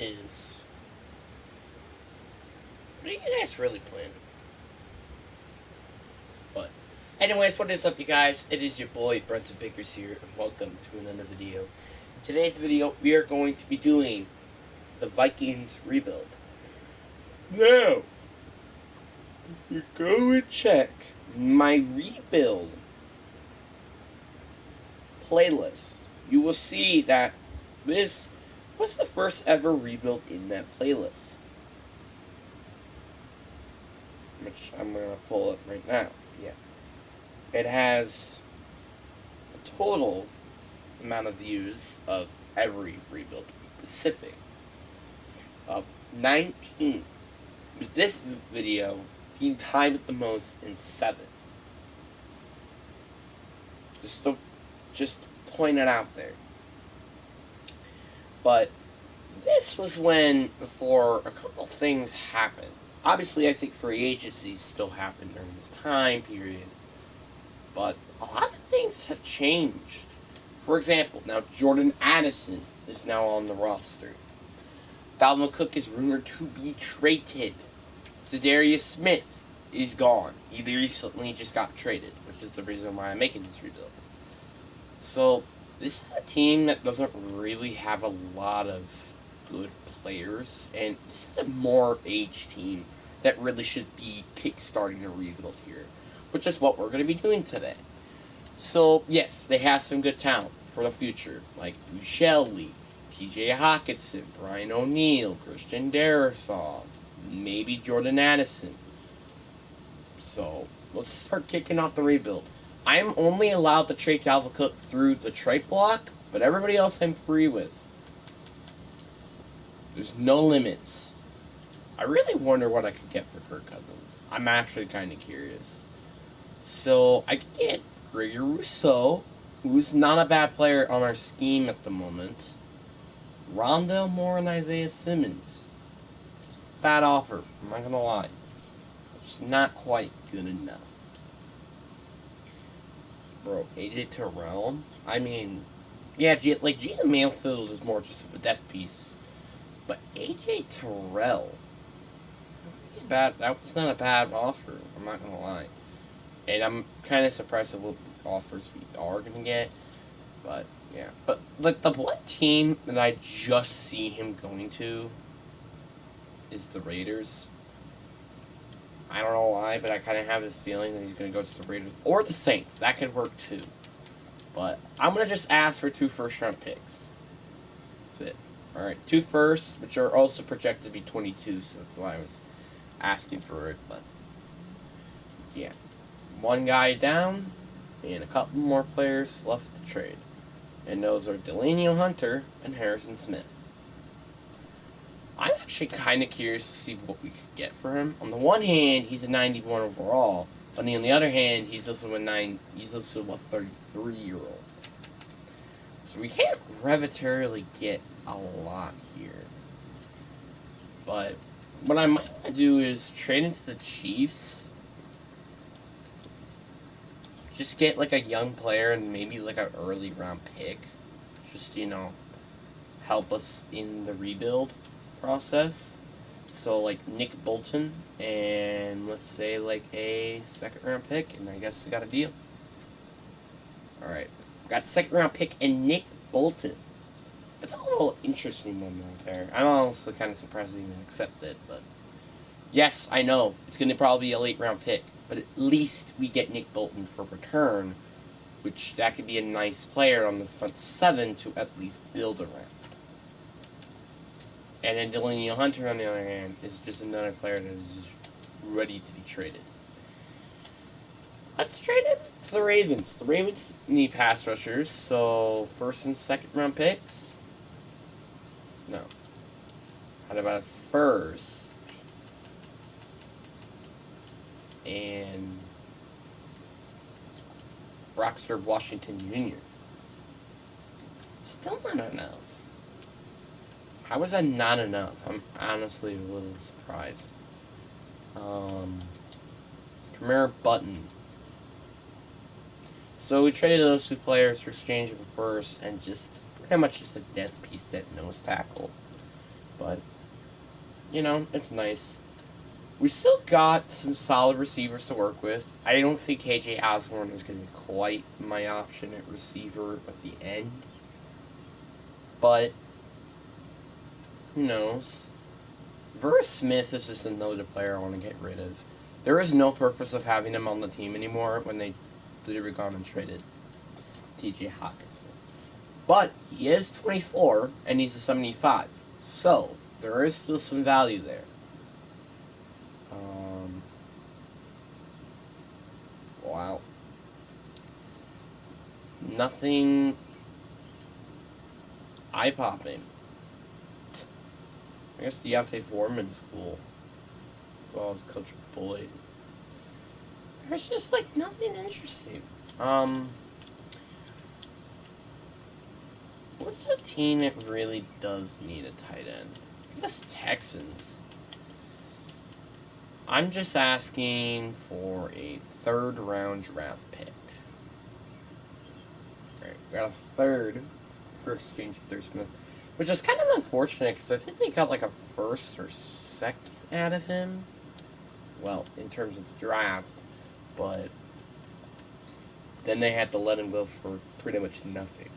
is, what are you guys really playing? But, anyways, what is up, you guys? It is your boy, Brenton Pickers here, and welcome to another video. In today's video, we are going to be doing the Vikings rebuild. Now, if you go and check my rebuild playlist, you will see that this was the first ever rebuild in that playlist, which I'm going to pull up right now. Yeah, it has a total amount of views of every rebuild specific of 19, with this video being tied with the most in 7. Just point it out there. But this was when, before a couple things happened. Obviously, I think free agencies still happened during this time period, but a lot of things have changed. For example, now Jordan Addison is now on the roster. Dalvin Cook is rumored to be traded. Zadarius Smith is gone. He recently just got traded, which is the reason why I'm making this rebuild. So, this is a team that doesn't really have a lot of good players, and this is a more aged team that really should be kickstarting a rebuild here, which is what we're going to be doing today. So, yes, they have some good talent for the future, like Shelley, T.J. Hawkinson, Brian O'Neill, Christian Darrisaw, maybe Jordan Addison. So, let's start kicking off the rebuild. I'm only allowed to trade Dalvin Cook through the trade block, but everybody else I'm free with. There's no limits. I really wonder what I could get for Kirk Cousins. I'm actually kind of curious. So, I could get Gregory Rousseau, who's not a bad player on our scheme at the moment. Rondale Moore and Isaiah Simmons. Just a bad offer, I'm not going to lie. It's not quite good enough. Bro, AJ Terrell? I mean, yeah, Gina Mayfield is more just of a death piece. But AJ Terrell, that was not a bad offer, I'm not going to lie. And I'm kind of surprised at what offers we are going to get. But, yeah. But, like, the one team that I just see him going to is the Raiders. I don't know why, but I kind of have this feeling that he's going to go to the Raiders. Or the Saints. That could work, too. But I'm going to just ask for 2 first-round picks. That's it. Alright, 2 firsts, which are also projected to be 22, so that's why I was asking for it. But, yeah. 1 guy down, and a couple more players left to trade. And those are Delania Hunter and Harrison Smith. I'm actually kind of curious to see what we could get for him. On the one hand, he's a 91 overall, but on the other hand, he's also a 33-year-old. So we can't revertarily get a lot here. But what I might want to do is trade into the Chiefs. Just get like a young player and maybe like an early round pick. Just, help us in the rebuild process. So like Nick Bolton and let's say like a 2nd round pick, and I guess we got a deal. Alright. Got 2nd round pick and Nick Bolton. That's a little interesting one right there. I'm honestly kind of surprised they even accept it, but yes, I know. It's going to probably be a late round pick, but at least we get Nick Bolton for return, which that could be a nice player on this front 7 to at least build around. And then Delania Hunter, on the other hand, is just another player that is just ready to be traded. Let's trade him to the Ravens. The Ravens need pass rushers, so 1st and 2nd round picks? No. How about a 1st? And Broxter Washington Jr. Still not enough. How is that not enough? I'm honestly a little surprised. Kamara Button. So we traded those 2 players for exchangeable first and just pretty much just a death piece, that nose tackle. But, you know, it's nice. We still got some solid receivers to work with. I don't think KJ Osborne is going to be quite my option at receiver at the end. But, who knows? Verse Smith is just another player I want to get rid of. There is no purpose of having him on the team anymore when they literally gone and traded TJ Hawkinson. But he is 24 and he's a 75. So, there is still some value there. Wow. Nothing eye-popping. I guess Deontay Foreman's cool. Well, as Coach Bully. There's just, like, nothing interesting. What's a team that really does need a tight end? I guess Texans. I'm just asking for a third-round draft pick. Alright, we got a third for exchange with Verse Smith, which is kind of unfortunate because I think they got like a first or second out of him. Well, in terms of the draft, but then they had to let him go for pretty much nothing.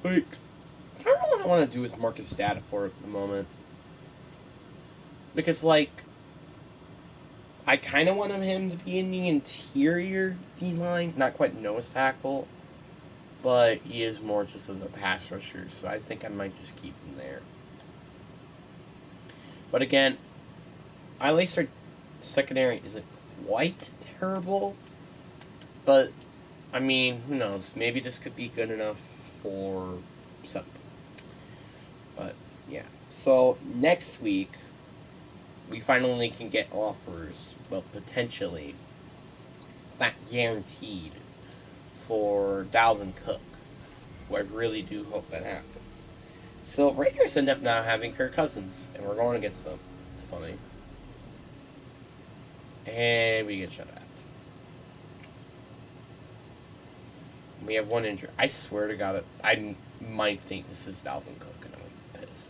Like, I don't know what I want to do with Marcus Davenport at the moment. Because, like, I kind of want him to be in the interior D-line, not quite nose tackle, but he is more just of a pass rusher, so I think I might just keep him there. But again, at least our secondary isn't quite terrible, but, I mean, who knows, maybe this could be good enough for something. But, yeah. So, next week, we finally can get offers, well, potentially, not guaranteed, for Dalvin Cook, who I really do hope that happens. So, Raiders end up now having Kirk Cousins, and we're going against them. It's funny. And we get shut out. We have one injury. I swear to God, I might think this is Dalvin Cook, and I'm pissed.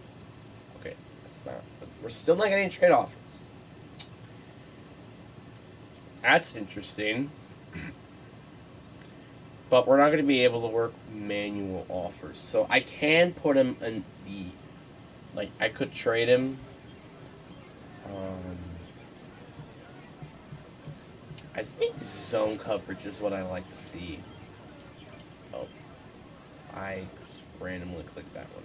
Okay, that's not. We're still not getting trade offers. That's interesting. But we're not going to be able to work manual offers. So I can put him in the... Like, I could trade him. I think zone coverage is what I like to see. Oh. I just randomly clicked that one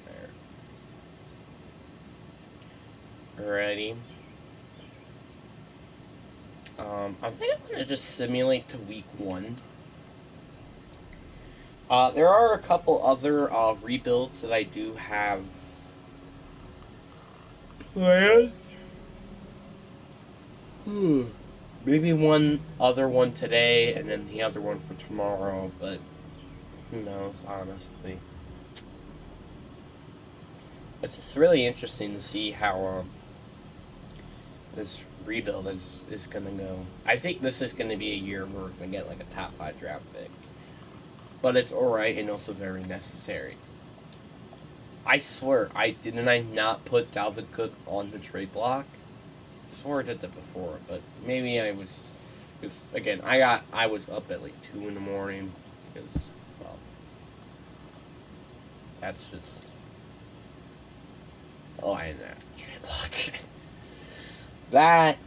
there. Alrighty. I think I'm going to just simulate to week 1. There are a couple other rebuilds that I do have planned. Maybe one other one today and then the other one for tomorrow, but who knows, honestly. It's just really interesting to see how this rebuild is going to go. I think this is going to be a year where we're going to get like a top 5 draft pick. But it's alright and also very necessary. I swear, I not put Dalvin Cook on the trade block? I swore I did that before, but maybe I was, because again, I was up at like 2 in the morning, because, well, that's just, I didn't have the trade block. That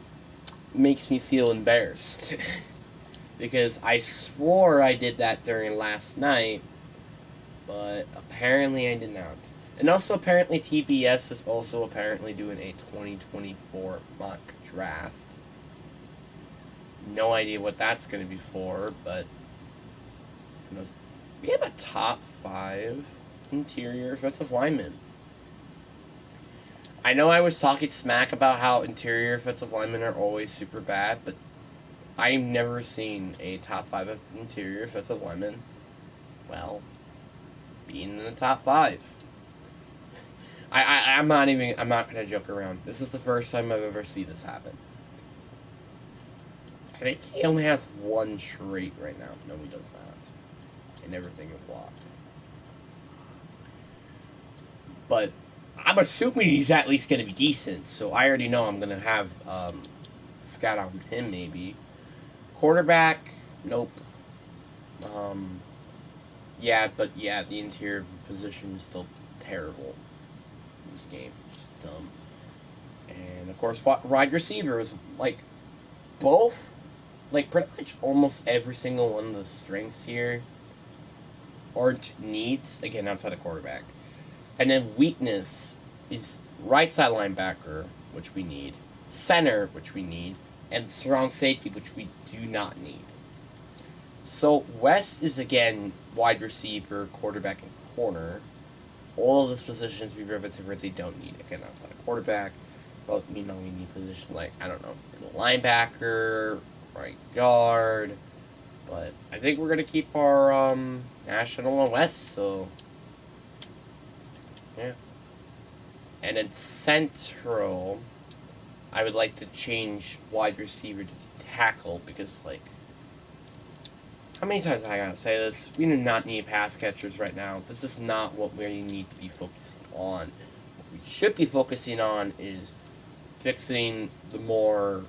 makes me feel embarrassed, because I swore I did that during last night, but apparently I did not. And also, apparently, TBS is also apparently doing a 2024 mock draft. No idea what that's going to be for, but we have a top 5 interior offensive lineman. I know I was talking smack about how interior offensive linemen are always super bad, but I've never seen a top 5 interior offensive lineman, well, being in the top 5. I'm not going to joke around. This is the first time I've ever seen this happen. I think he only has one trait right now. No, he does not. And everything is locked. but I'm assuming he's at least going to be decent. So I already know I'm going to have scout on him maybe. Quarterback, nope. Um, yeah, but yeah, the interior position is still terrible in this game. Just dumb. And of course, wide receivers, like both, like pretty much almost every single one of the strengths here aren't needs, again, outside of quarterback. And then weakness is right side linebacker, which we need, center, which we need, and strong safety, which we do not need. So West is again wide receiver, quarterback, and corner. All of those positions we really don't need. Again, outside of quarterback, both we need position like, I don't know, linebacker, right guard. But I think we're gonna keep our national and West. So yeah. And then central, I would like to change wide receiver to tackle because, like, how many times I gotta say this? We do not need pass catchers right now. This is not what we need to be focusing on. What we should be focusing on is fixing the more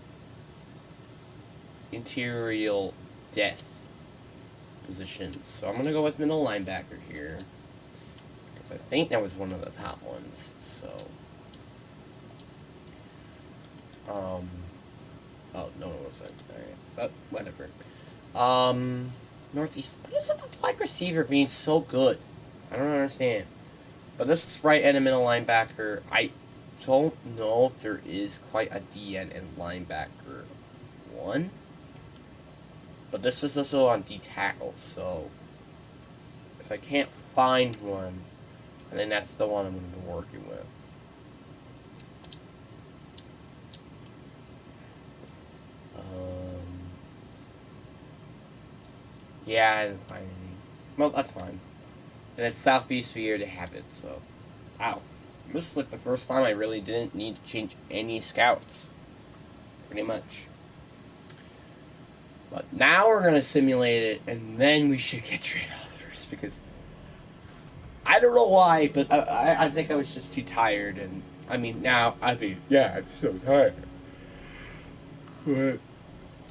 interior depth positions. So I'm gonna go with middle linebacker here because I think that was one of the top ones. So, oh no, it wasn't. All right, that's whatever. Northeast. What is up with wide receiver being so good? I don't understand. But this is right end of middle linebacker. I don't know if there is quite a DN and linebacker one. But this was also on D tackle, so if I can't find one, then that's the one I'm going to be working with. Yeah, I didn't find any. Well, that's fine. And it's Southeast Sphere to have it, so. Wow. This is like the first time I really didn't need to change any scouts. Pretty much. But now we're going to simulate it, and then we should get trade offers, because I don't know why, but I think I was just too tired, and I mean, now, yeah, I'm so tired. But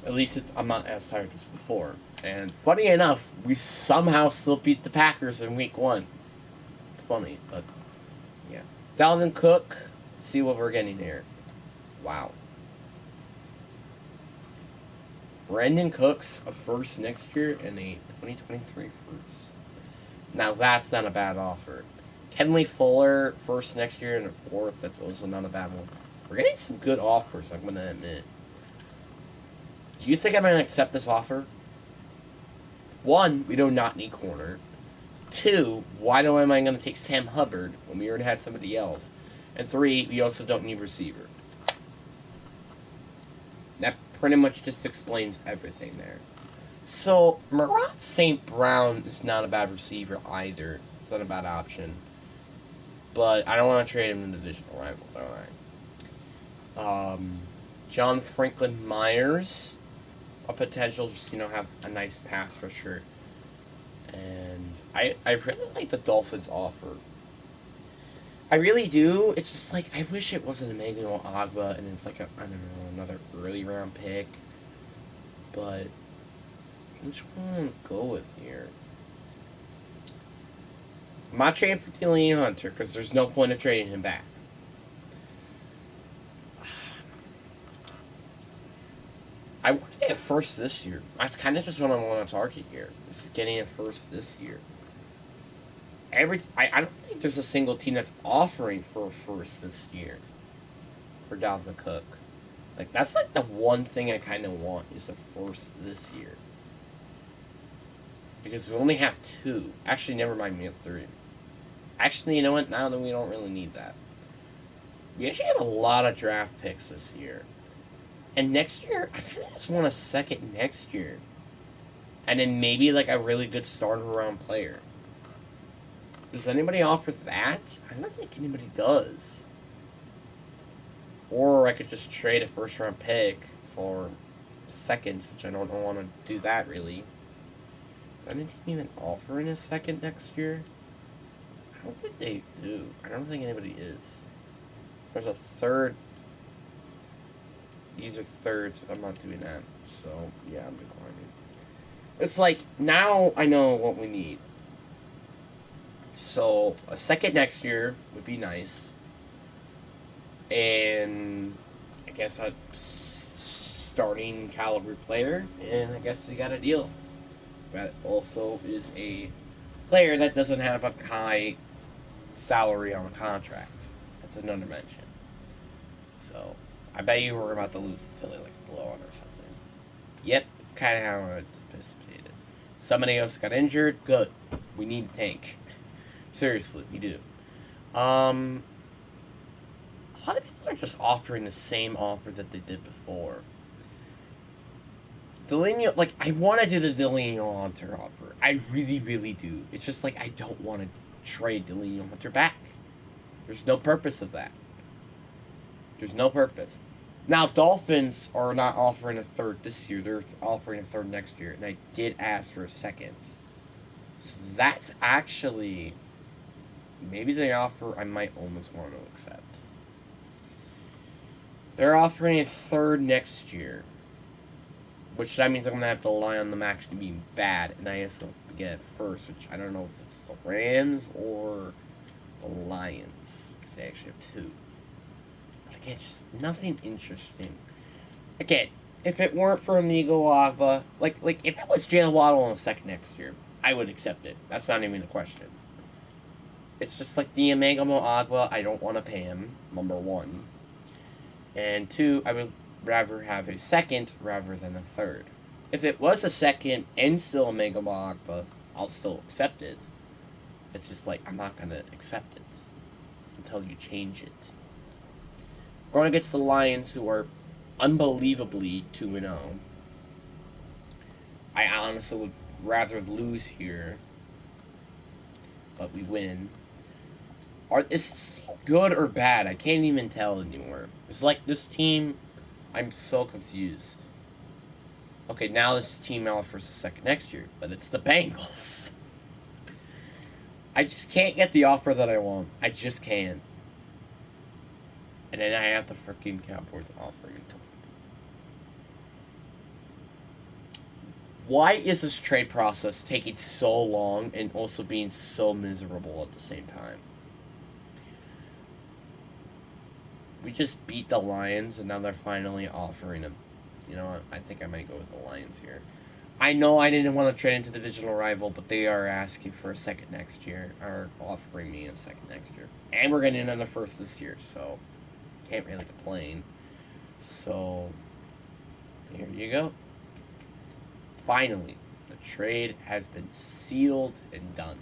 at least I'm not as tired as before. And funny enough, we somehow still beat the Packers in week 1. It's funny, but yeah. Dalvin Cook, see what we're getting here. Wow. Brandon Cooks, a first next year, and a 2023 first. Now that's not a bad offer. Kenley Fuller, first next year, and a fourth, that's also not a bad one. We're getting some good offers, I'm going to admit. Do you think I'm going to accept this offer? 1, we do not need corner. 2, why am I going to take Sam Hubbard when we already had somebody else? And 3, we also don't need receiver. That pretty much just explains everything there. So, Murat St. Brown is not a bad receiver either. It's not a bad option. But I don't want to trade him in the divisional rival, alright. John Franklin Myers, a potential, just, have a nice pass rusher. And I really like the Dolphins offer. I really do. It's just like, I wish it wasn't Emmanuel Agba and it's like, another early round pick. But which one to go with here? I'm not trading for Deleon Hunter because there's no point of trading him back. I want to get a first this year. That's kind of just what I want to target here. Is getting a first this year. I don't think there's a single team that's offering for a first this year for Dalvin Cook. Like, that's like the one thing I kind of want is a first this year. Because we only have 2. Actually, never mind, we have 3. Actually, you know what? Now that we don't really need that. We actually have a lot of draft picks this year. And next year, I kind of just want a second next year. And then maybe like a really good starter round player. Does anybody offer that? I don't think anybody does. Or I could just trade a first round pick for seconds, which I don't want to do that really. Is any team even offering a second next year? I don't think they do. I don't think anybody is. There's a third. These are thirds, but I'm not doing that. So, yeah, I'm declining. It's like, now I know what we need. So, a second next year would be nice. And I guess a starting caliber player. And I guess we got a deal. That also is a player that doesn't have a high salary on a contract. That's another mention. So, I bet you we're about to lose to Philly like a blowout or something. Yep, kind of how I anticipated. Somebody else got injured. Good. We need a tank. Seriously, we do. A lot of people are just offering the same offer that they did before. Delaney, like, I want to do the Delaney Hunter offer. I really, really do. It's just like I don't want to trade Delaney Hunter back. There's no purpose of that. There's no purpose. Now, Dolphins are not offering a third this year. They're offering a third next year. And I did ask for a second. So that's actually maybe the offer I might almost want to accept. They're offering a third next year. Which that means I'm going to have to rely on them actually being bad. And I also get it first, which I don't know if it's the Rams or the Lions. Because they actually have two. Again, just nothing interesting. Again, if it weren't for Amigo Agba, like if it was Jalen Waddle on the second next year, I would accept it. That's not even a question. It's just like the Amigo Agba, I don't want to pay him, number one. And two, I would rather have a second rather than a third. If it was a second and still Amigo Agba, I'll still accept it. It's just like, I'm not going to accept it until you change it. Going against the Lions, who are unbelievably 2-0. I honestly would rather lose here, but we win. Is this team good or bad? I can't even tell anymore. It's like this team, I'm so confused. Okay, now this team offers a second next year, but it's the Bengals. I just can't get the offer that I want. I just can't. And then I have the freaking Cowboys offering it to me. Why is this trade process taking so long and also being so miserable at the same time? We just beat the Lions, and now they're finally offering a... You know what? I think I might go with the Lions here. I know I didn't want to trade into the divisional rival, but they are asking for a second next year, or offering me a second next year. And we're getting another first this year, so... Can't really complain. So, there you go. Finally, the trade has been sealed and done.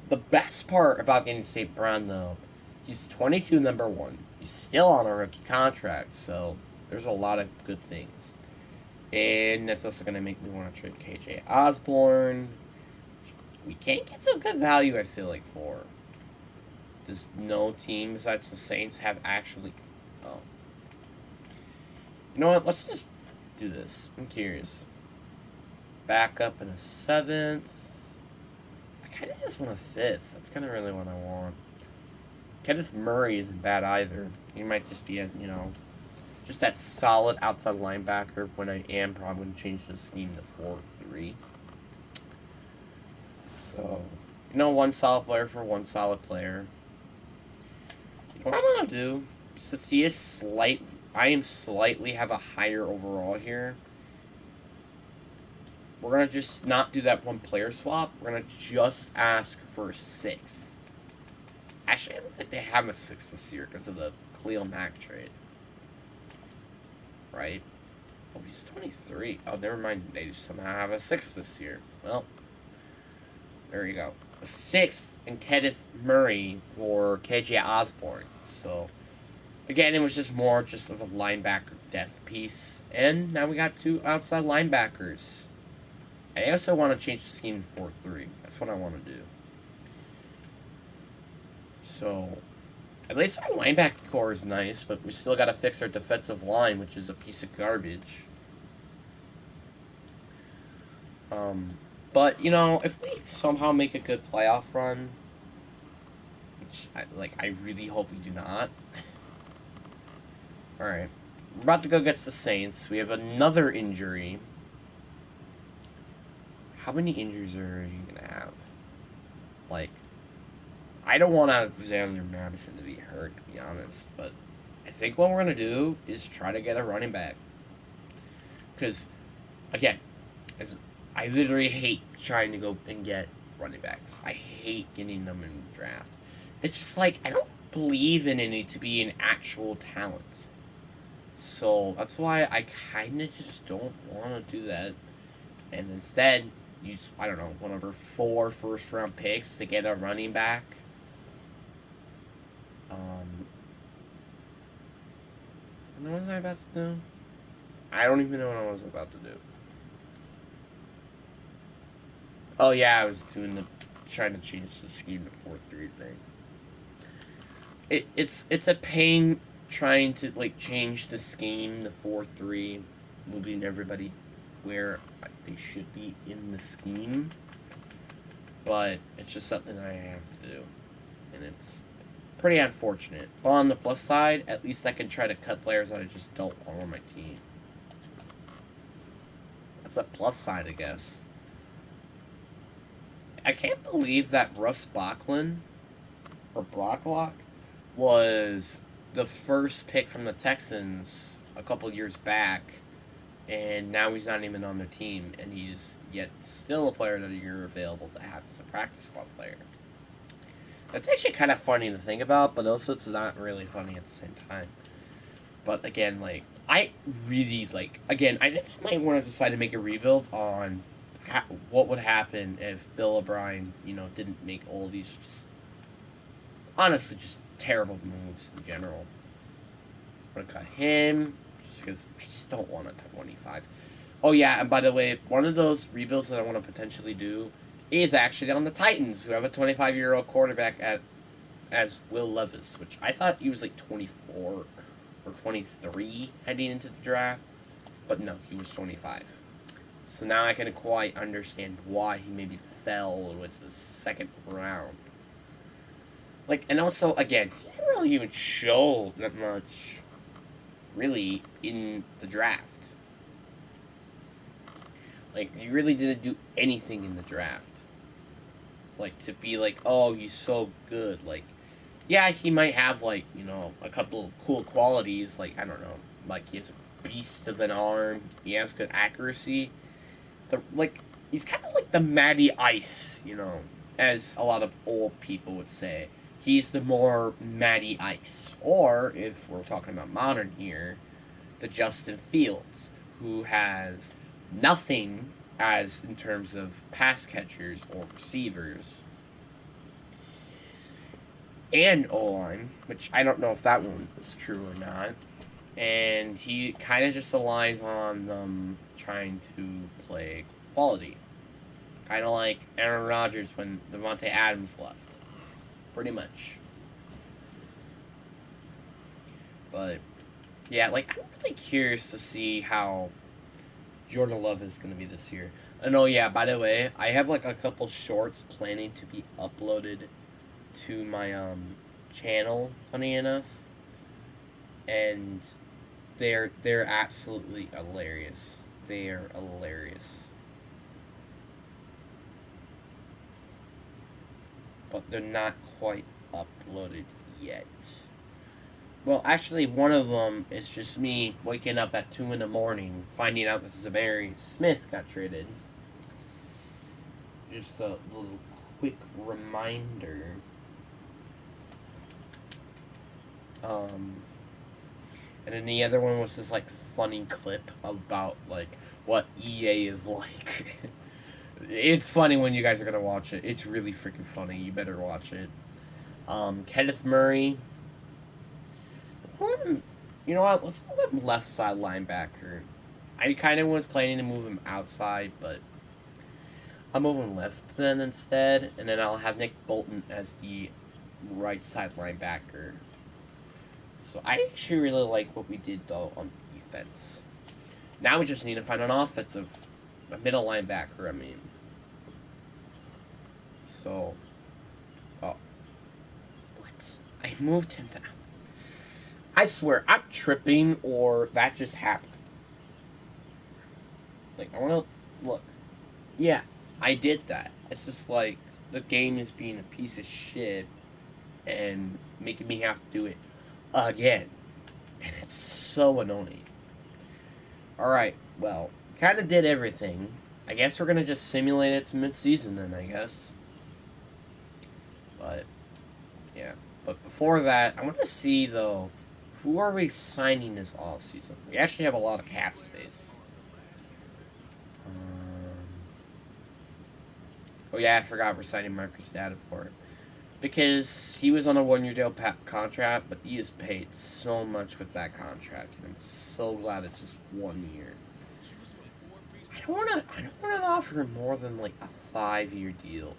The best part about getting St. Brown, though, he's 22, number one. He's still on a rookie contract, so there's a lot of good things. And that's also going to make me want to trade KJ Osborne. We can't get some good value, I feel like, for. Does no team besides the Saints have actually... Oh. You know what? Let's just do this. I'm curious. Back up in a 7th. I kind of just want a 5th. That's kind of really what I want. Kenneth Murray isn't bad either. He might just be a, just that solid outside linebacker when I am probably going to change the scheme to 4-3. So, one solid player for one solid player. What I'm going to do, to see I am slightly have a higher overall here. We're going to just not do that one player swap. We're going to just ask for a 6th. Actually, I don't think they have a 6th this year because of the Khalil Mack trade. Right? Oh, he's 23. Oh, never mind. They somehow have a 6th this year. Well, there you go. A 6th and Kenneth Murray for KJ Osborne. So, again, it was just more of a linebacker depth piece. And now we got 2 outside linebackers. I also want to change the scheme to 4-3. That's what I want to do. So, at least our linebacker core is nice, but we still got to fix our defensive line, which is a piece of garbage. But, if we somehow make a good playoff run, which I really hope we do not. All right, we're about to go against the Saints. We have another injury. How many injuries are you gonna have? Like, I don't want Alexander Madison to be hurt, to be honest, but I think what we're gonna do is try to get a running back. Because, again, I literally hate trying to go and get running backs. I hate getting them in the draft. It's just like, I don't believe in any to be an actual talent. So that's why I kind of just don't want to do that. And instead, use, I don't know, one of our 4 first-round picks to get a running back. What was I about to do? I don't even know what I was about to do. Oh yeah, I was trying to change the scheme to 4-3 thing. It's a pain trying to change the scheme to 4-3, moving everybody where they should be in the scheme. But it's just something I have to do, and it's pretty unfortunate. But on the plus side, at least I can try to cut players that I just don't want on my team. That's a plus side, I guess. I can't believe that Russ Backlund, or Brocklock, was the first pick from the Texans a couple years back, and now he's not even on their team, and he's yet still a player that you're available to have as a practice squad player. That's actually kind of funny to think about, but also it's not really funny at the same time. But again, I really, again, I think I might want to decide to make a rebuild on what would happen if Bill O'Brien, didn't make all these honestly just terrible moves in general. I'm going to cut him, just because I just don't want a 25. Oh yeah, and by the way, one of those rebuilds that I want to potentially do is actually on the Titans, who have a 25-year-old quarterback as Will Levis, which I thought he was 24 or 23 heading into the draft, but no, he was 25. So now I can quite understand why he maybe fell with the second round. And also, again, he didn't really even show that much, really, in the draft. He really didn't do anything in the draft. To be oh, he's so good. Yeah, he might have, a couple of cool qualities. I don't know. He has a beast of an arm. He has good accuracy. He's kind of like the Matty Ice, as a lot of old people would say. He's the more Matty Ice. Or, if we're talking about modern here, the Justin Fields, who has nothing as in terms of pass catchers or receivers. And O-line, which I don't know if that one is true or not. And he kind of just relies on them trying to play quality. Kind of like Aaron Rodgers when Devontae Adams left. Pretty much. But, yeah, I'm really curious to see how Jordan Love is going to be this year. And oh yeah, by the way, I have a couple shorts planning to be uploaded to my channel, funny enough. And they're absolutely hilarious. They are hilarious. But they're not quite uploaded yet. Well, actually, one of them is just me waking up at 2 in the morning, finding out that Zamari Smith got traded. Just a little quick reminder. And then the other one was this funny clip about what EA is like. It's funny when you guys are gonna watch it. It's really freaking funny. You better watch it. Kenneth Murray. You know what? Let's move him left side linebacker. I kind of was planning to move him outside, but I'll move him left then instead, and then I'll have Nick Bolton as the right side linebacker. So I actually really like what we did though on defense. Now we just need to find a middle linebacker. I mean, so what I moved him to. I swear, I'm tripping, or that just happened. Like, I want to look. Yeah, I did that. It's just like the game is being a piece of shit and making me have to do it again, and it's so annoying. All right, well, kind of did everything. I guess we're gonna just simulate it to mid-season then. I guess, but yeah. But before that, I want to see though, who are we signing this off season? We actually have a lot of cap space. Oh yeah, I forgot we're signing Marcus Davenport because he was on a one-year deal contract, but he is paid so much with that contract, and I'm so glad it's just 1 year. I don't want to offer him more than like a 5-year deal,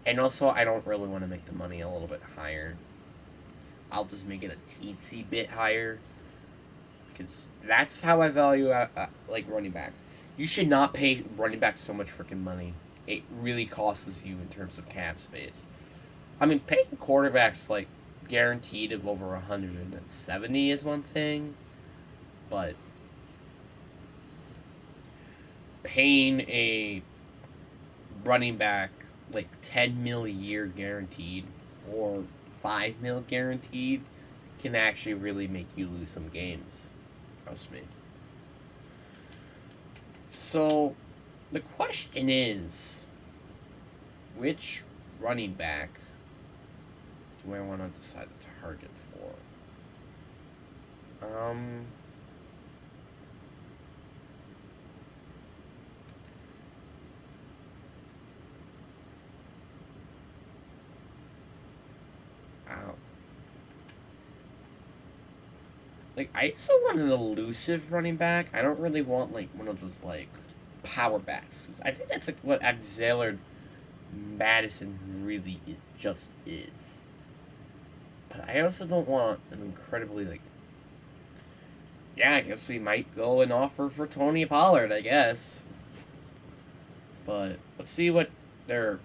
and also I don't really want to make the money a little bit higher. I'll just make it a teensy bit higher because that's how I value like running backs. You should not pay running backs so much freaking money. It really costs you in terms of cap space. I mean, paying quarterbacks like guaranteed of over 170 is one thing, but paying a running back like 10 mil a year guaranteed or 5 mil guaranteed can actually really make you lose some games. Trust me. So the question is, which running back do I want to decide to target for? Out. Like, I also want an elusive running back. I don't really want like one of those like power backs. 'Cause I think that's like what Alexander Madison really just is. But I also don't want an incredibly like. Yeah, I guess we might go and offer for Tony Pollard. I guess, but let's see what they're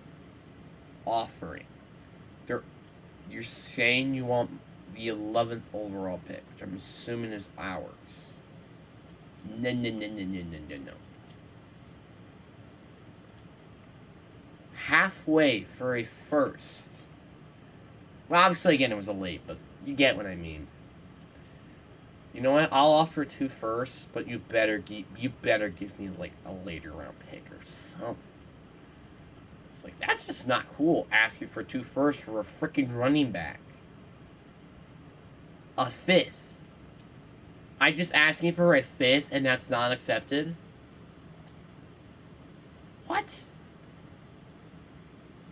offering. They're You're saying you want the 11th overall pick, which I'm assuming is ours. No, no, no, no, no, no, no, no. Halfway for a first. Well, obviously, again, it was a late, but you get what I mean. You know what? I'll offer 2 firsts, but you better give me like a later round pick or something. It's like that's just not cool. Asking for 2 firsts for a freaking running back. A 5th. I just asking for a 5th, and that's not accepted. What?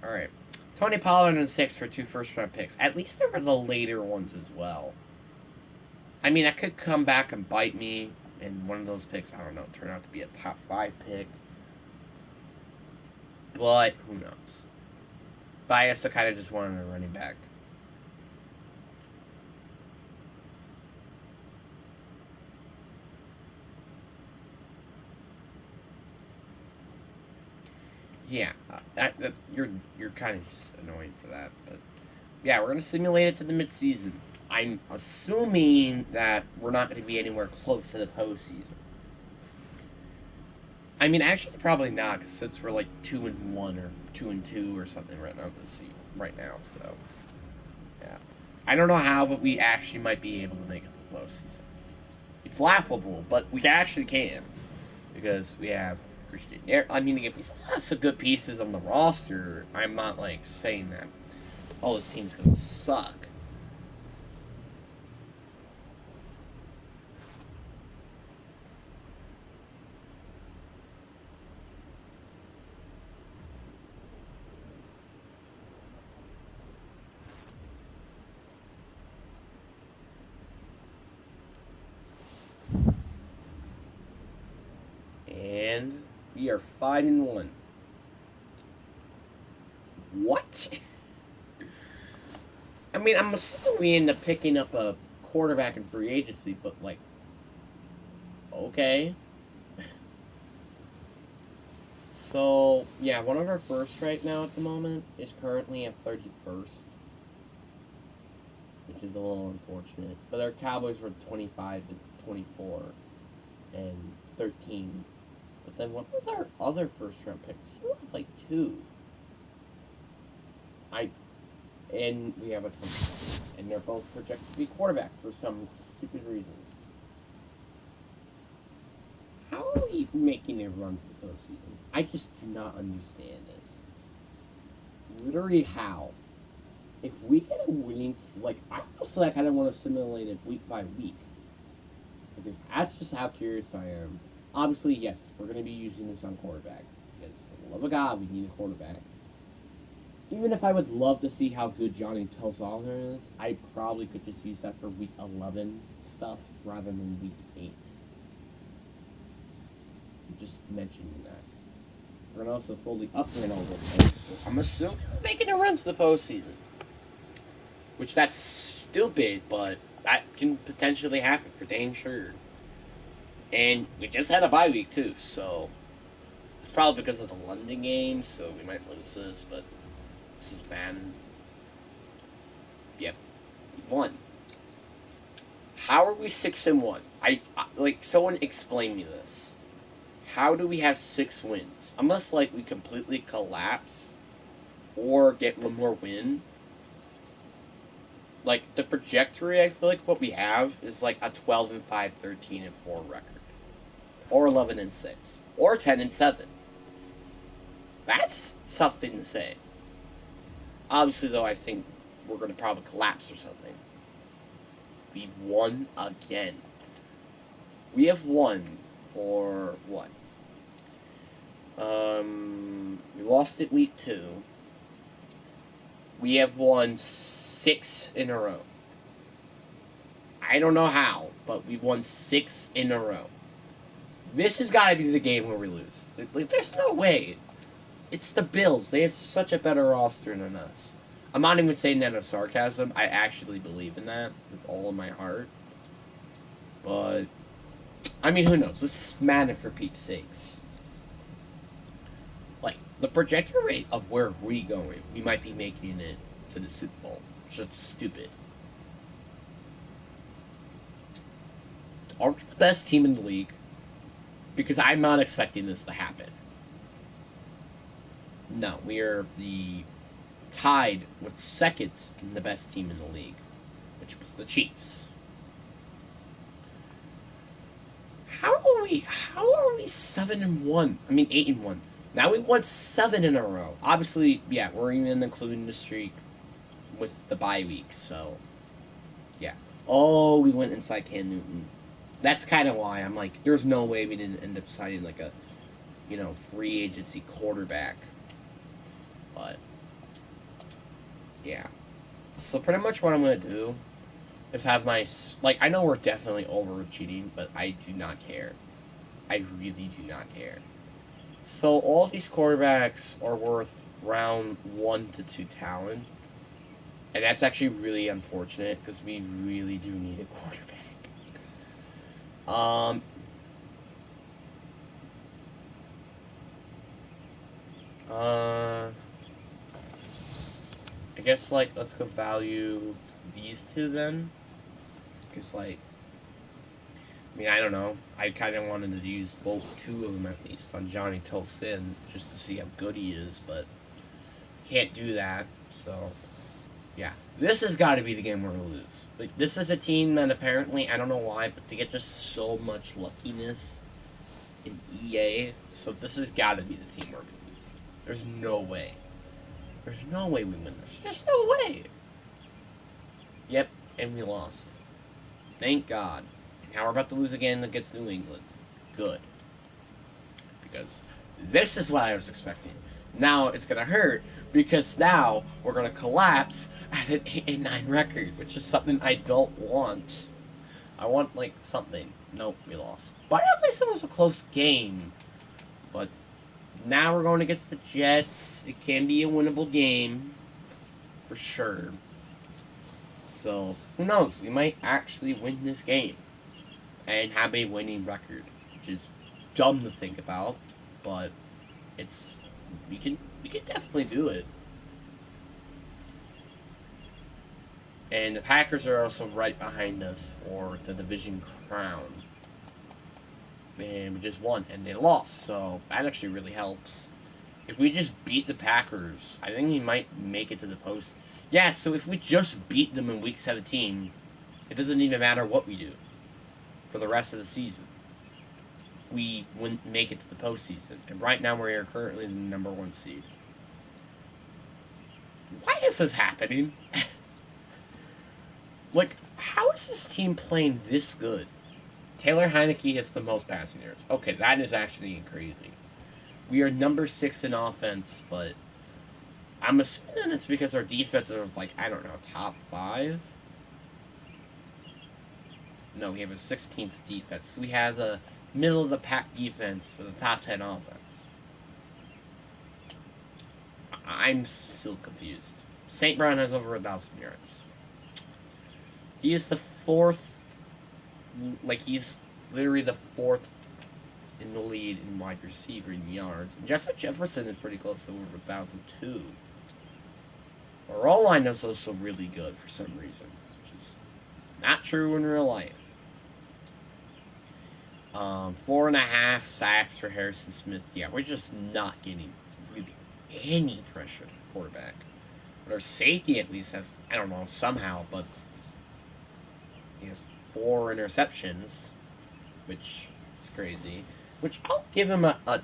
All right. Tony Pollard and 6 for 2 first-round picks. At least they were the later ones as well. I mean, that could come back and bite me, and one of those picks, I don't know, turn out to be a top 5 pick. But who knows? But I guess I kind of just wanted a running back. Yeah, you're kind of just annoying for that, but yeah, we're gonna simulate it to the midseason. I'm assuming that we're not going to be anywhere close to the postseason. I mean, actually, probably not, because since we're like 2-1 or 2-2 or something right now this season, right now. So, yeah, I don't know how, but we actually might be able to make it to the postseason. It's laughable, but we actually can because we have Christian. I mean, if we still have some good pieces on the roster, I'm not like saying that oh, this team's gonna suck. And we are 5-1. What? I mean, I'm assuming we end up picking up a quarterback in free agency, but like, okay. So yeah, one of our firsts right now at the moment is currently at 31st. which is a little unfortunate. But our Cowboys were 25-24 and 13. But then what was our other first round pick? We still have like two. I and we have a ton, and they're both projected to be quarterbacks for some stupid reason. How are we making a run for the postseason? I just do not understand this. Literally, how? If we get a winning, like I also kind of want to simulate it week by week, because that's just how curious I am. Obviously, yes, we're going to be using this on quarterback because, for the love of God, we need a quarterback. Even if I would love to see how good Johnny Telsalner is, I probably could just use that for week 11 stuff rather than week 8. Just mentioning that. We're going to also fully upgrade all those things. I'm assuming we're making a run to the postseason. Which that's stupid, but that can potentially happen for dang sure. And we just had a bye week too, so it's probably because of the London game, so we might lose this, but this is bad. Yep, we won. How are we 6-1? I like someone explain me this. How do we have 6 wins? Unless like we completely collapse or get one more win. Like the trajectory, I feel like what we have is like a 12-5, 13-4 record, or 11-6, or 10-7. That's something to say. Obviously, though, I think we're going to probably collapse or something. We won again. We have won for what? We lost it week 2. We have won 6 in a row. I don't know how, but we won 6 in a row. This has got to be the game where we lose. Like, there's no way. It's the Bills. They have such a better roster than us. I'm not even saying that as sarcasm. I actually believe in that with all of my heart. But, I mean, who knows? This is Madden for Pete's sakes. Like, the projected rate of where we going, we might be making it to the Super Bowl. Which is stupid. Are we the best team in the league? Because I'm not expecting this to happen. No, we are the tied with second in the best team in the league, which was the Chiefs. How are we 7-1? I mean 8-1. Now we won 7 in a row. Obviously, yeah, we're even including the streak with the bye week, so yeah. Oh, we went inside Cam Newton. That's kind of why I'm like, there's no way we didn't end up signing like a, free agency quarterback. But yeah. So pretty much what I'm gonna do is have my I know we're definitely overachieving, but I do not care. I really do not care. So all these quarterbacks are worth round 1 to 2 talent, and that's actually really unfortunate because we really do need a quarterback. I guess let's go value these two then, because I don't know. I kind of wanted to use both 2 of them at least on Johnny Tolson just to see how good he is, but can't do that. So yeah, this has got to be the game we're gonna lose. Like this is a team that apparently I don't know why, but they get just so much luckiness in EA. So this has got to be the team we're gonna lose. There's no way. There's no way we win this. There's no way. Yep, and we lost. Thank God. Now we're about to lose again against New England. Good. Because this is what I was expecting. Now it's going to hurt because now we're going to collapse at an 8-9 record, which is something I don't want. I want, something. Nope, we lost. But at least it was a close game. But now we're going against the Jets. It can be a winnable game. For sure. So, who knows? We might actually win this game. And have a winning record, which is dumb to think about, but we can definitely do it. And the Packers are also right behind us for the division crown. And we just won, and they lost, so that actually really helps. If we just beat the Packers, I think we might make it to the post. Yeah, so if we just beat them in week 17, it doesn't even matter what we do for the rest of the season. We wouldn't make it to the postseason. And right now we're currently the number 1 seed. Why is this happening? Like, how is this team playing this good? Taylor Heineke has the most passing yards. Okay, that is actually crazy. We are number 6 in offense, but I'm assuming it's because our defense was like, I don't know, top 5? No, we have a 16th defense. We have a middle of the pack defense with a top 10 offense. I'm still confused. St. Brown has over 1,000 yards. He is the 4th, like he's literally the 4th in the lead in wide receiver in yards. And Justin Jefferson is pretty close to over 1,000 too. Our O-line is also really good for some reason, which is not true in real life. 4.5 sacks for Harrison Smith. Yeah, we're just not getting really any pressure on the quarterback. But our safety at least has, I don't know, somehow, but he has 4 interceptions, which is crazy. Which I'll give him a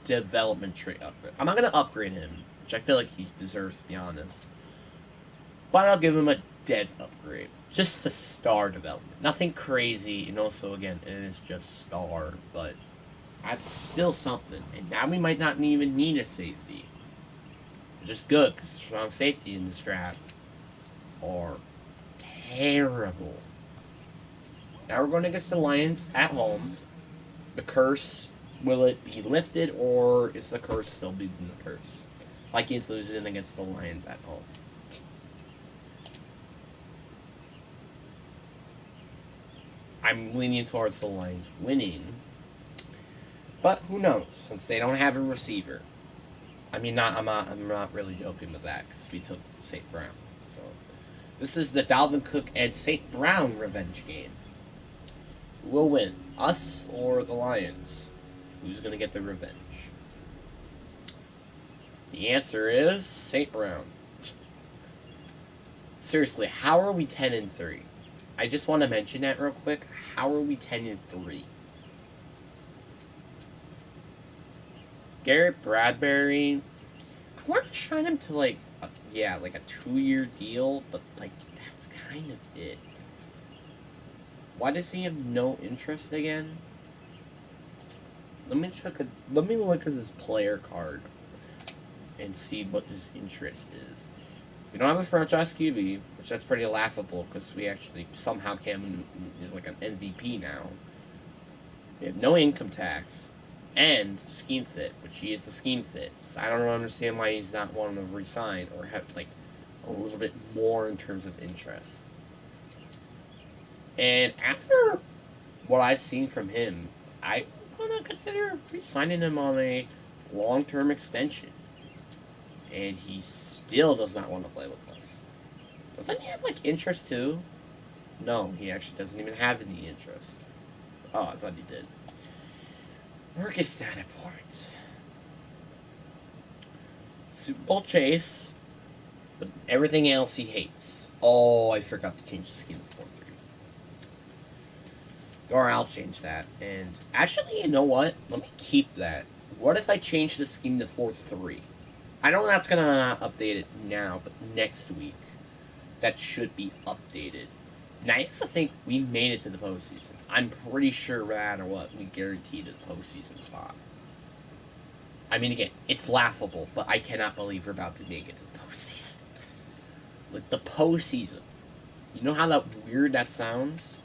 development trait upgrade. I'm not going to upgrade him, which I feel like he deserves, to be honest. But I'll give him a depth upgrade. Just to star development. Nothing crazy, and also, again, it is just star, but that's still something. And now we might not even need a safety. Which is good, because strong safety in this draft are terrible. Now we're going against the Lions at home. The curse, will it be lifted, or is the curse still beating the curse? Vikings losing against the Lions at home. I'm leaning towards the Lions winning. But who knows, since they don't have a receiver. I mean, I'm not really joking with that, because we took St. Brown. So this is the Dalvin Cook and St. Brown revenge game. Who will win, us or the Lions? Who's going to get the revenge? The answer is St. Brown. Seriously, how are we 10-3? I just want to mention that real quick. How are we 10-3? Garrett Bradbury, I want to sign him to like a 2-year deal, but like that's kind of it. Why does he have no interest again? Let me look at his player card and see what his interest is. We don't have a franchise QB, which that's pretty laughable because we actually somehow Cam Newton is like an MVP now. We have no income tax and scheme fit, which he is the scheme fit. So I don't understand why he's not wanting to resign or have like a little bit more in terms of interest. And after what I've seen from him, I'm gonna consider re-signing him on a long-term extension. And he still does not want to play with us. Doesn't he have like interest too? No, he actually doesn't even have any interest. Oh, I thought he did. Marcus Davenport. Super Bowl chase, but everything else he hates. Oh, I forgot to change the scheme to 4-3. Or I'll change that. And actually, you know what? Let me keep that. What if I change the scheme to 4-3? I know that's going to update it now, but next week, that should be updated. Now, I used to think we made it to the postseason. I'm pretty sure, no matter what, we guaranteed a postseason spot. I mean, again, it's laughable, but I cannot believe we're about to make it to the postseason. Like, the postseason. You know how weird that sounds?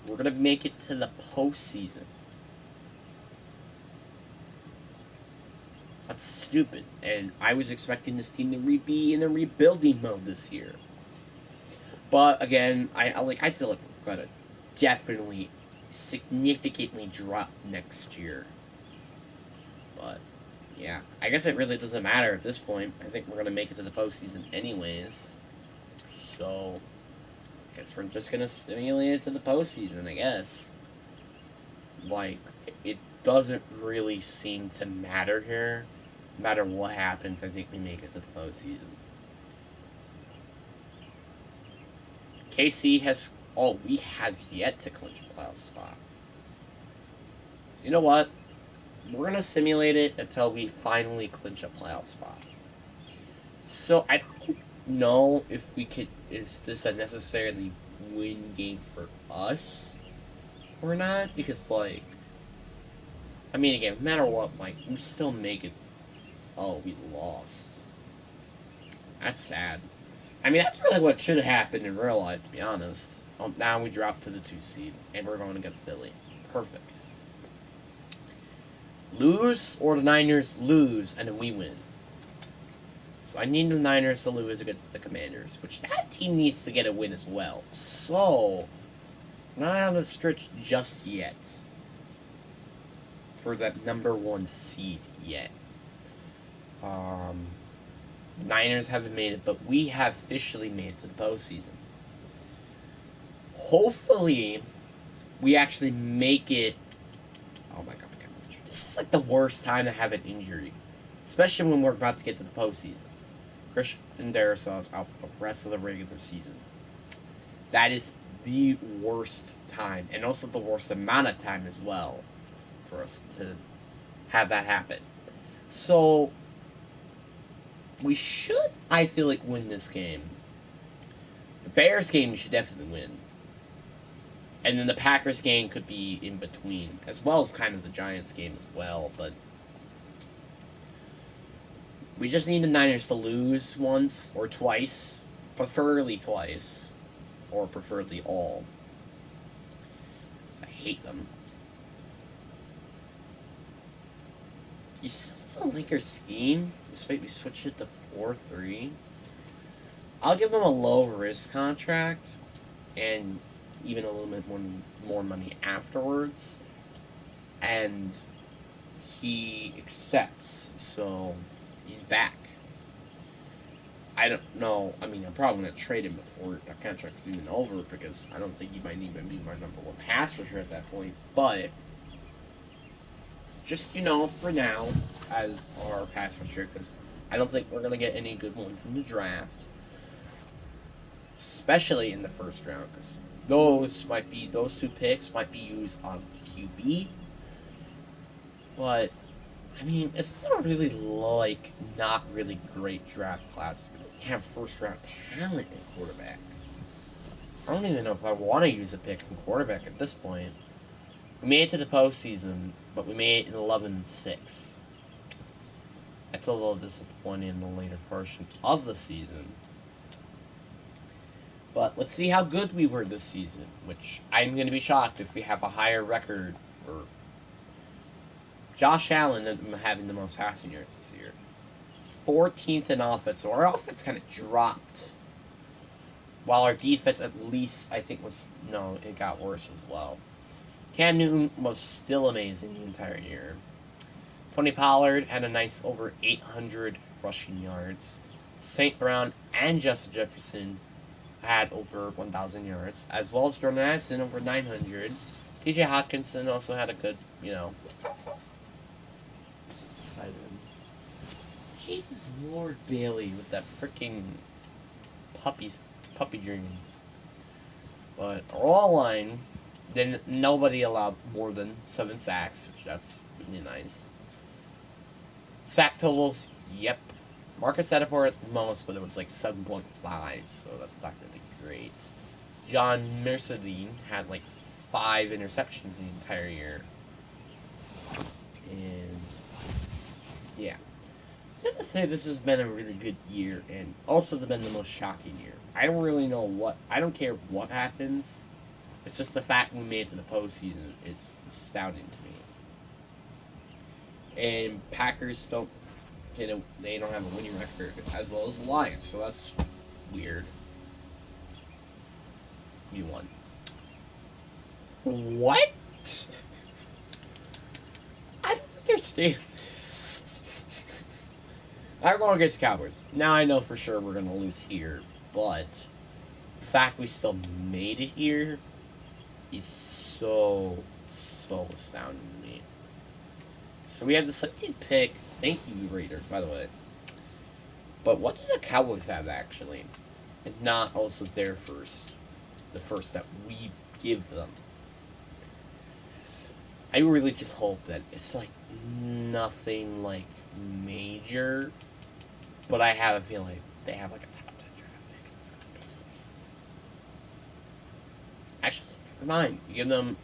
We're going to make it to the postseason. That's stupid. And I was expecting this team to be in a rebuilding mode this year. But again, I feel like we're gonna definitely significantly drop next year. But yeah, I guess it really doesn't matter at this point. I think we're gonna make it to the postseason anyways. So, I guess we're just gonna simulate it to the postseason, I guess. Like, it doesn't really seem to matter here. No matter what happens, I think we make it to the postseason. KC has... Oh, we have yet to clinch a playoff spot. You know what? We're going to simulate it until we finally clinch a playoff spot. So, I don't know if we could... Is this a necessarily win game for us? Or not? Because, like... I mean, again, no matter what, like, we still make it... Oh, we lost. That's sad. I mean, that's really what should have happened in real life, to be honest. Now we drop to the 2 seed, and we're going against Philly. Perfect. Lose, or the Niners lose, and then we win. So I need the Niners to lose against the Commanders, which that team needs to get a win as well. So, not on the stretch just yet for that number 1 seed yet. Niners haven't made it, but we have officially made it to the postseason. Hopefully, we actually make it. Oh my god, this is like the worst time to have an injury, especially when we're about to get to the postseason. Christian Darrisaw's out for the rest of the regular season. That is the worst time, and also the worst amount of time as well, for us to have that happen. So, we should, I feel like, win this game. The Bears game we should definitely win. And then the Packers game could be in between, as well as kind of the Giants game as well, but we just need the Niners to lose once or twice, preferably twice, or preferably all. I hate them. You still doesn't like your scheme, despite we switched it to 4-3. I'll give him a low-risk contract, and even a little bit more money afterwards, and he accepts, so he's back. I don't know. I mean, I'm probably going to trade him before our contract's even over, because I don't think he might even be my number 1 pass rusher at that point, but just, for now, as our pass rusher, because I don't think we're going to get any good ones in the draft, especially in the first round, because those 2 picks might be used on QB. But, I mean, it's still really, not really great draft class. We have first round talent in quarterback. I don't even know if I want to use a pick in quarterback at this point. We made it to the postseason, but we made it in 11-6. That's a little disappointing in the later portion of the season. But let's see how good we were this season, which I'm going to be shocked if we have a higher record. Or Josh Allen having the most passing yards this year. 14th in offense, so our offense kind of dropped. While our defense at least, I think, it got worse as well. Cam Newton was still amazing the entire year. Tony Pollard had a nice over 800 rushing yards. St. Brown and Justin Jefferson had over 1,000 yards, as well as Jordan Addison over 900. TJ Hawkinson also had a good, Jesus Lord Bailey with that freaking puppy dream. But our all line, then nobody allowed more than 7 sacks, which that's really nice. Sack totals, yep. Marcus Davenport at the most, but it was like 7.5, so that's not really great. John Mercedes had 5 interceptions the entire year. And, yeah. Sad to say this has been a really good year, and also been the most shocking year. I don't really know I don't care what happens. It's just the fact we made it to the postseason is astounding to me. And Packers they don't have a winning record, as well as the Lions, so that's weird. We won. What? I don't understand this. I'm going against Cowboys. Now I know for sure we're going to lose here, but The fact we still made it here is so astounding to me. So we have the 17th pick. Thank you, Raiders, by the way. But what did the Cowboys have, actually? And not also their first. The first that we give them. I really just hope that it's like nothing like major. But I have a feeling they have like a top 10 draft pick. It's going to be insane. Actually, never mind. We give them.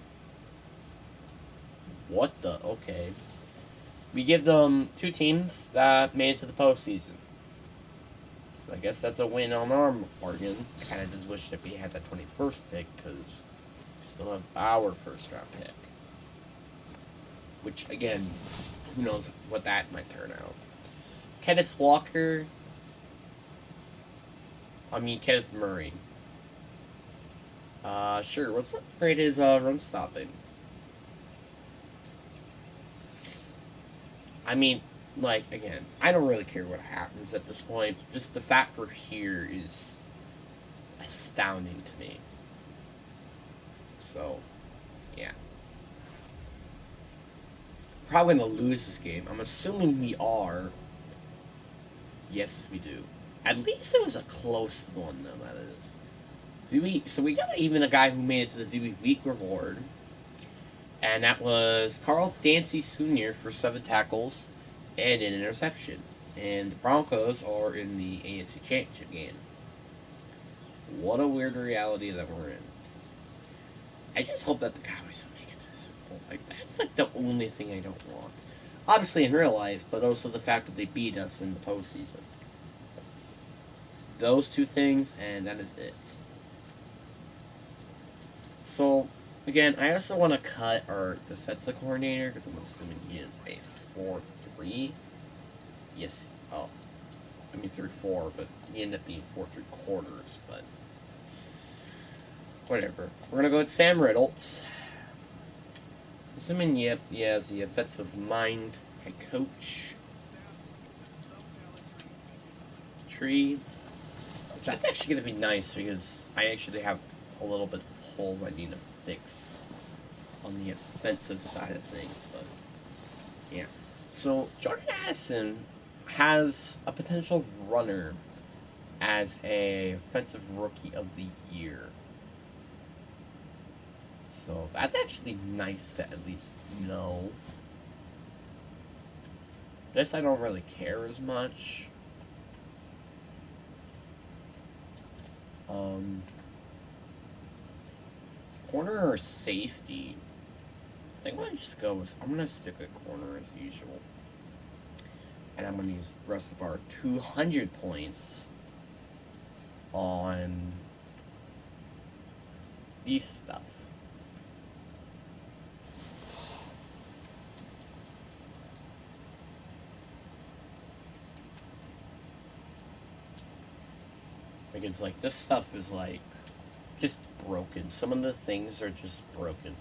What the? Okay. We give them 2 teams that made it to the postseason. So I guess that's a win on our bargain. I kind of just wish that we had that 21st pick because we still have our first round pick. Which, again, who knows what that might turn out. Kenneth Walker. Kenneth Murray. Sure. What's up? Rate his run stopping. Again, I don't really care what happens at this point. Just the fact we're here is astounding to me. So, yeah. Probably going to lose this game. I'm assuming we are. Yes, we do. At least it was a close one, though, that is. So we got even a guy who made it to the Dewey Week reward. And that was Carl Dancy Sr. for 7 tackles and an interception. And the Broncos are in the AFC Championship game. What a weird reality that we're in. I just hope that the Cowboys don't make it to the Super Bowl. That's like the only thing I don't want. Obviously in real life, but also the fact that they beat us in the postseason. Those 2 things, and that is it. So, again, I also want to cut our defensive coordinator because I'm assuming he is a 4-3. Yes. Oh, 3-4, but he ended up being 4-3 quarters. But whatever. We're gonna go with Sam Reynolds. Assuming, yep, he has the offensive mind head coach. Tree. Which that's actually gonna be nice because I actually have a little bit of holes I need to fix on the offensive side of things, but yeah. So Jordan Addison has a potential runner as a offensive rookie of the year. So that's actually nice to at least know. This I don't really care as much. Corner or safety? I think I'm gonna just go with. I'm gonna stick a corner as usual, and I'm gonna use the rest of our 200 points on these stuff. Because like this stuff is like just broken. Some of the things are just broken.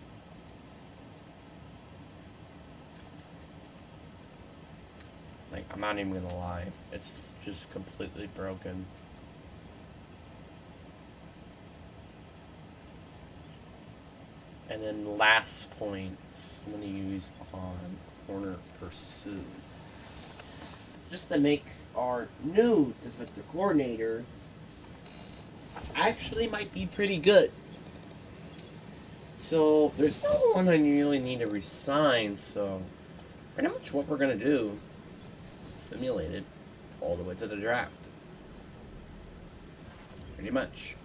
Like, I'm not even gonna lie. It's just completely broken. And then last point, I'm gonna use on corner pursuit. Just to make our new defensive coordinator actually might be pretty good. So there's no one I really need to resign, so pretty much what we're gonna do, simulate it all the way to the draft. Pretty much.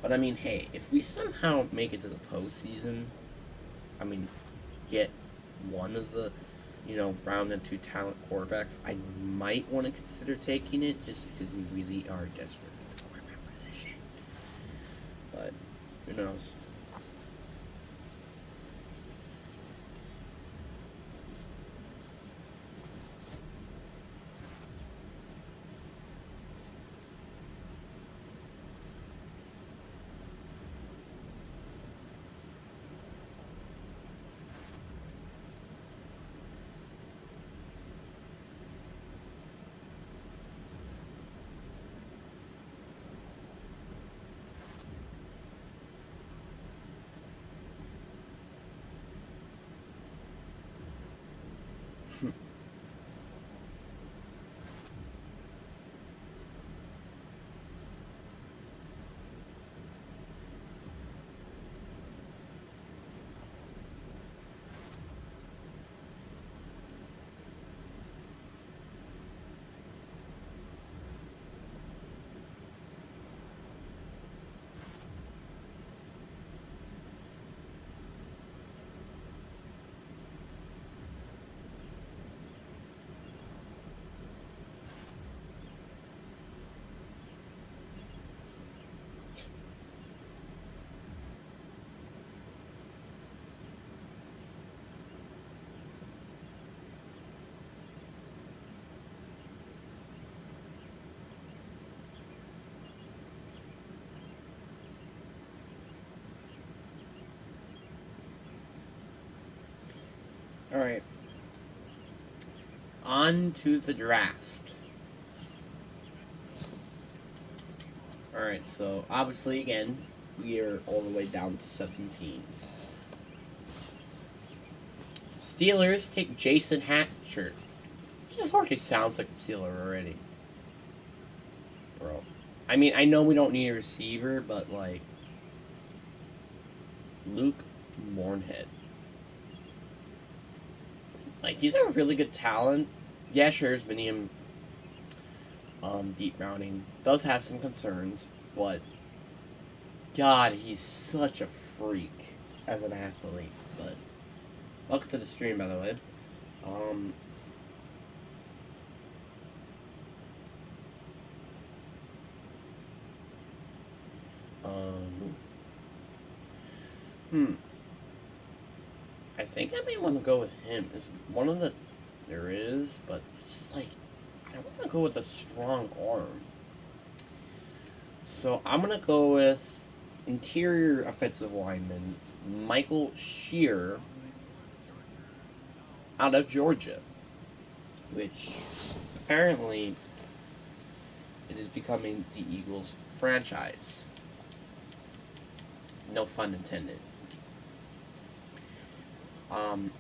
But I mean, hey, if we somehow make it to the postseason, get one of the, round and 2 talent quarterbacks, I might want to consider taking it just because we really are desperate at the quarterback position. But who knows? All right. On to the draft. All right. So obviously, again, we are all the way down to 17. Steelers take Jason Hatcher. He just already sounds like a Steeler already, bro. I mean, I know we don't need a receiver, but like Luke Moorhead. Like he's a really good talent. Yeah, sure, his medium deep rounding does have some concerns, but God, he's such a freak as an athlete. But welcome to the stream, by the way. Um, um, hmm. I think I may want to go with him. Is one of the there is, but it's just like I want to go with a strong arm. So I'm gonna go with interior offensive lineman Michael Shear out of Georgia, which apparently it is becoming the Eagles franchise. No fun intended. Um,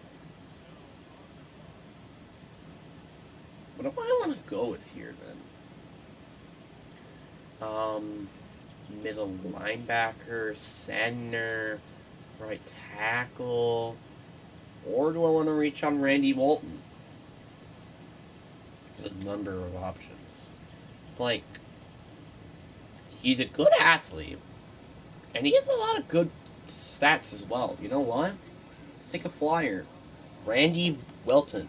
what do I want to go with here then? Middle linebacker, center, right tackle, or do I want to reach on Randy Walton? There's a number of options. Like, he's a good athlete, and he has a lot of good stats as well. You know what? Let's take a flyer. Randy Welton.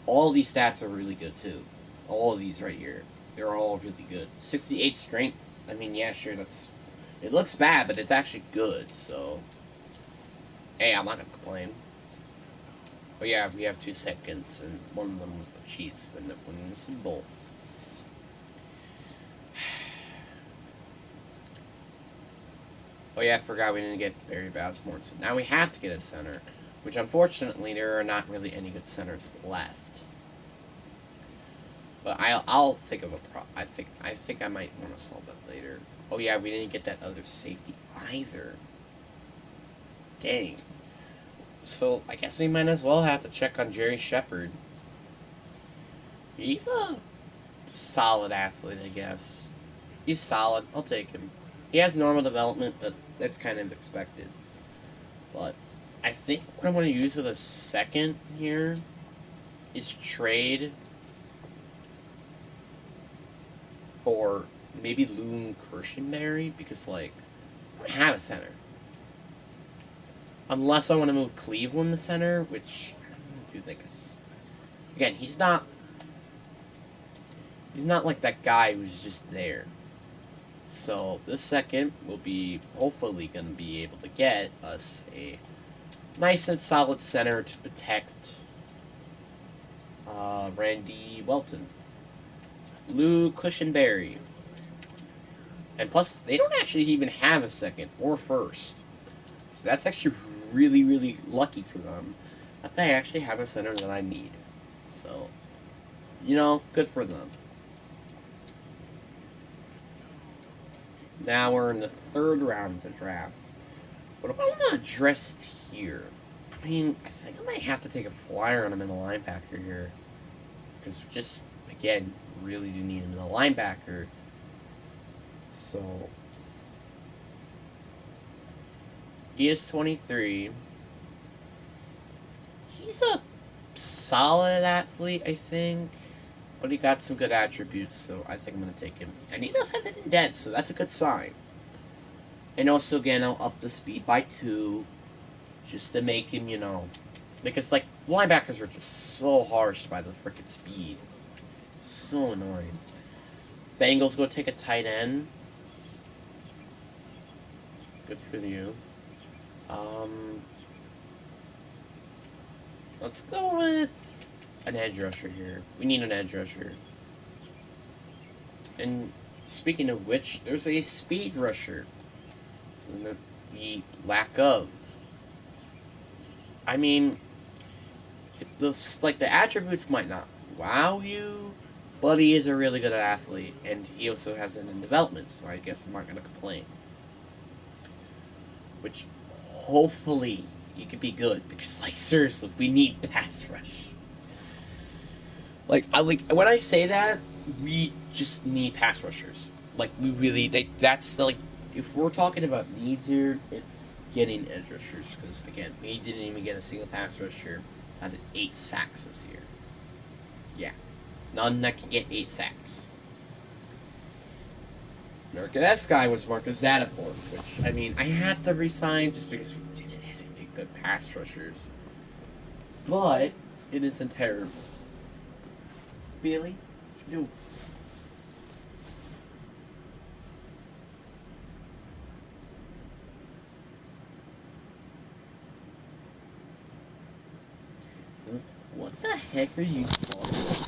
All of these stats are really good too. All of these right here. They're all really good. 68 strength. I mean, yeah, sure, that's... It looks bad, but it's actually good, so... Hey, I'm not gonna complain. But yeah, we have 2 seconds, and one of them was the Chiefs, and up winning the Super Bowl. Oh yeah, I forgot we didn't get Barry Bass-Morton. Now we have to get a center, which unfortunately there are not really any good centers left. But I'll think of a I think I might want to solve that later. Oh yeah, we didn't get that other safety either. Dang. So I guess we might as well have to check on Jerry Shepard. He's a solid athlete, I guess. He's solid. I'll take him. He has normal development, but that's kind of expected. But I think what I'm going to use for the second here is trade for maybe Loon Kirshenberry, because, like, I don't have a center. Unless I want to move Cleveland to center, which I do think is... Again, he's not like that guy who's just there. So this second will be hopefully going to be able to get us a nice and solid center to protect Randy Welton. Lou Cushenberry. And plus, they don't actually even have a second or first. So that's actually really, really lucky for them that they actually have a center that I need. So, you know, good for them. Now we're in the 3rd round of the draft. What do I want to address here? I mean, I think I might have to take a flyer on him in the linebacker here. Because just, again, really do need him in the linebacker. So, he is 23. He's a solid athlete, I think. But he got some good attributes, so I think I'm going to take him. And he does have it in dead, so that's a good sign. And also, again, I'll up the speed by 2. Just to make him, Because, like, linebackers are just so harsh by the freaking speed. It's so annoying. Bengals go take a tight end. Good for you. Let's go with an edge rusher here. We need an edge rusher. And speaking of which, there's a speed rusher. So the lack of. I mean, the attributes might not wow you, but he is a really good athlete, and he also has it in development, so I guess I'm not gonna complain. Which, hopefully, he could be good, because, like, seriously, we need pass rush. Like, when I say that, we just need pass rushers. Like, we really, that's, like, if we're talking about needs here, it's getting edge rushers, because, again, we didn't even get a single pass rusher out of 8 sacks this year. Yeah. None that can get 8 sacks. This guy was Marcus Zataport, which, I mean, I had to resign just because we didn't have any good pass rushers. But, it isn't terrible. Billy, what you do? What the heck are you talking?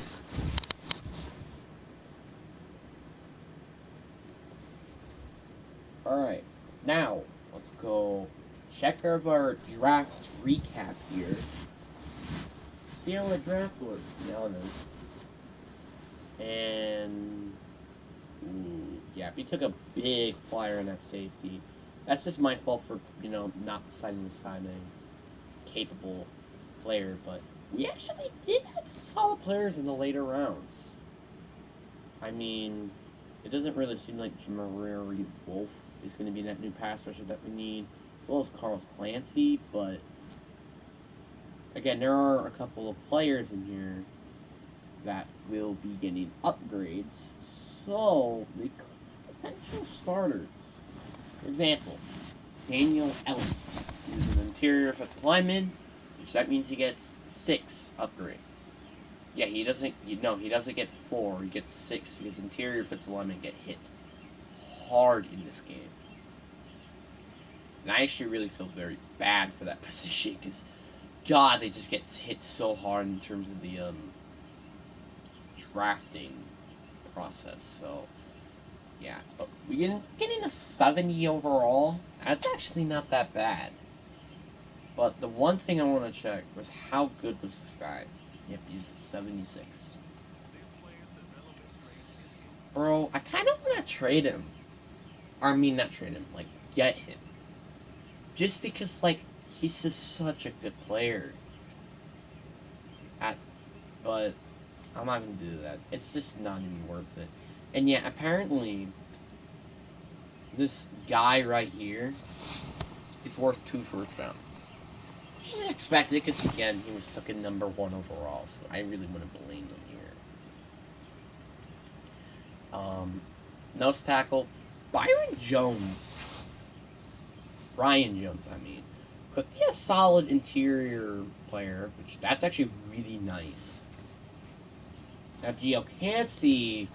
Alright, now, let's go check our draft recap here. See how the draft was, to be honest. And, yeah, we took a big flyer on that safety. That's just my fault for, not deciding to sign a capable player, but we actually did have some solid players in the later rounds. I mean, it doesn't really seem like Jamaree Wolf is going to be that new pass rusher that we need, as well as Carlos Clancy, but again, there are a couple of players in here that will be getting upgrades, so they potential starters. For example, Daniel Ellis is an interior offensive lineman, which that means he gets 6 upgrades. Yeah, he doesn't get 4, he gets 6 because interior offensive linemen get hit hard in this game. And I actually really feel very bad for that position because, God, they just get hit so hard in terms of the drafting process. So, yeah. But we getting a 70 overall, that's actually not that bad. But the one thing I want to check was how good was this guy? Yep, he's a 76. Bro, I kind of want to trade him. Or, I mean, not trade him, like, get him. Just because, like, he's just such a good player. But I'm not going to do that. It's just not even worth it. And yeah, apparently, this guy right here is worth 2 first rounds. Which is expected because, again, he was taken number 1 overall, so I really wouldn't blame him here. Nose tackle, Byron Jones. Brian Jones, I mean. Could be a solid interior player, which that's actually really nice. Now, Gio Cansey,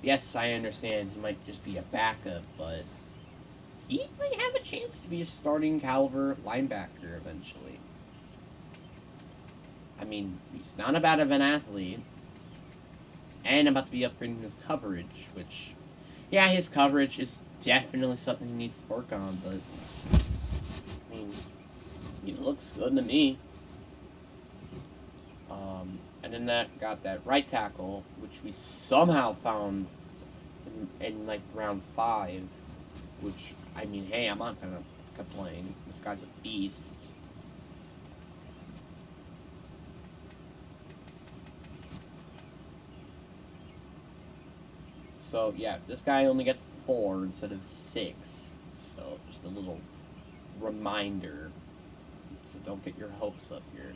yes, I understand he might just be a backup, but he might have a chance to be a starting caliber linebacker eventually. I mean, he's not a bad of an athlete, and about to be upgrading his coverage, which, yeah, his coverage is definitely something he needs to work on, but, I mean, he looks good to me. And then that got that right tackle, which we somehow found in like round 5, which, I mean, hey, I'm not gonna complain. This guy's a beast. So, yeah, this guy only gets 4 instead of 6. So, just a little reminder. So, don't get your hopes up here.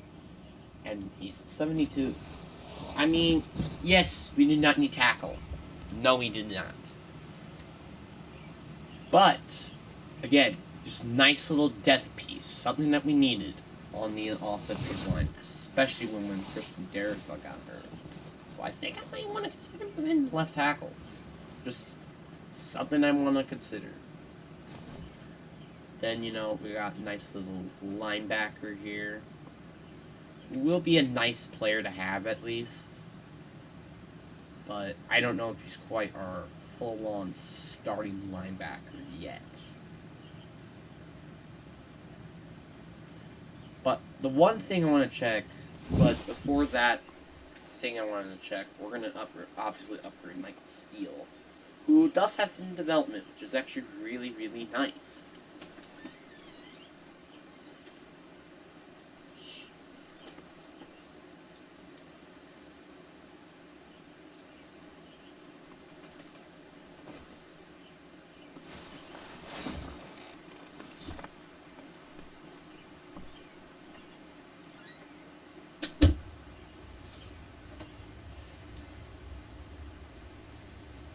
And he's 72. I mean, yes, we did not need tackle. No, we did not. But, again, just nice little death piece. Something that we needed on the offensive line. Especially when Christian Darrisaw got hurt. So I think I might want to consider moving left tackle. Just something I want to consider. Then, we got a nice little linebacker here. Will be a nice player to have at least. But I don't know if he's quite our full-on starting linebacker yet. But the one thing I want to check, but before that thing I wanted to check, we're going to obviously upgrade Michael Steele, who does have some development, which is actually really, really nice.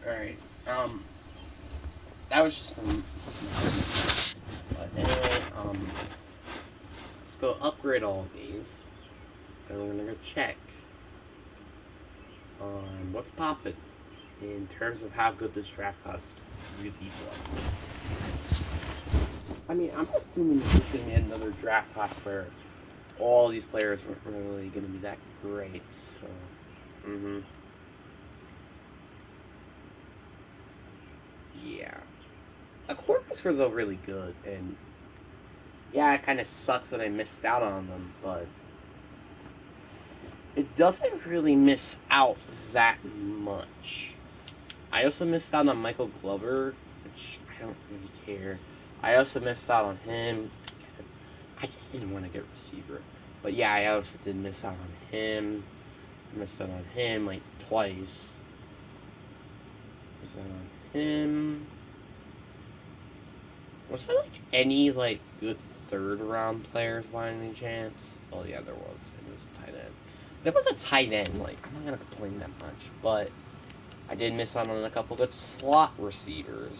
Alright, that was just from... But anyway, let's go upgrade all of these, and we're gonna go check on what's popping in terms of how good this draft class really was. I mean, I'm assuming this is gonna be another draft class where all these players weren't really gonna be that great, so... Yeah. The quarterbacks were, though, really good, and yeah, it kind of sucks that I missed out on them, but it doesn't really miss out that much. I also missed out on Michael Glover, which I don't really care. I also missed out on him. I just didn't want to get receiver. But yeah, I also did miss out on him. I missed out on him like twice. Missed out on him. Was there like any like good third round players by any chance? Oh yeah, there was. It was a tight end. There was a tight end. Like I'm not gonna complain that much, but I did miss out on a couple good slot receivers.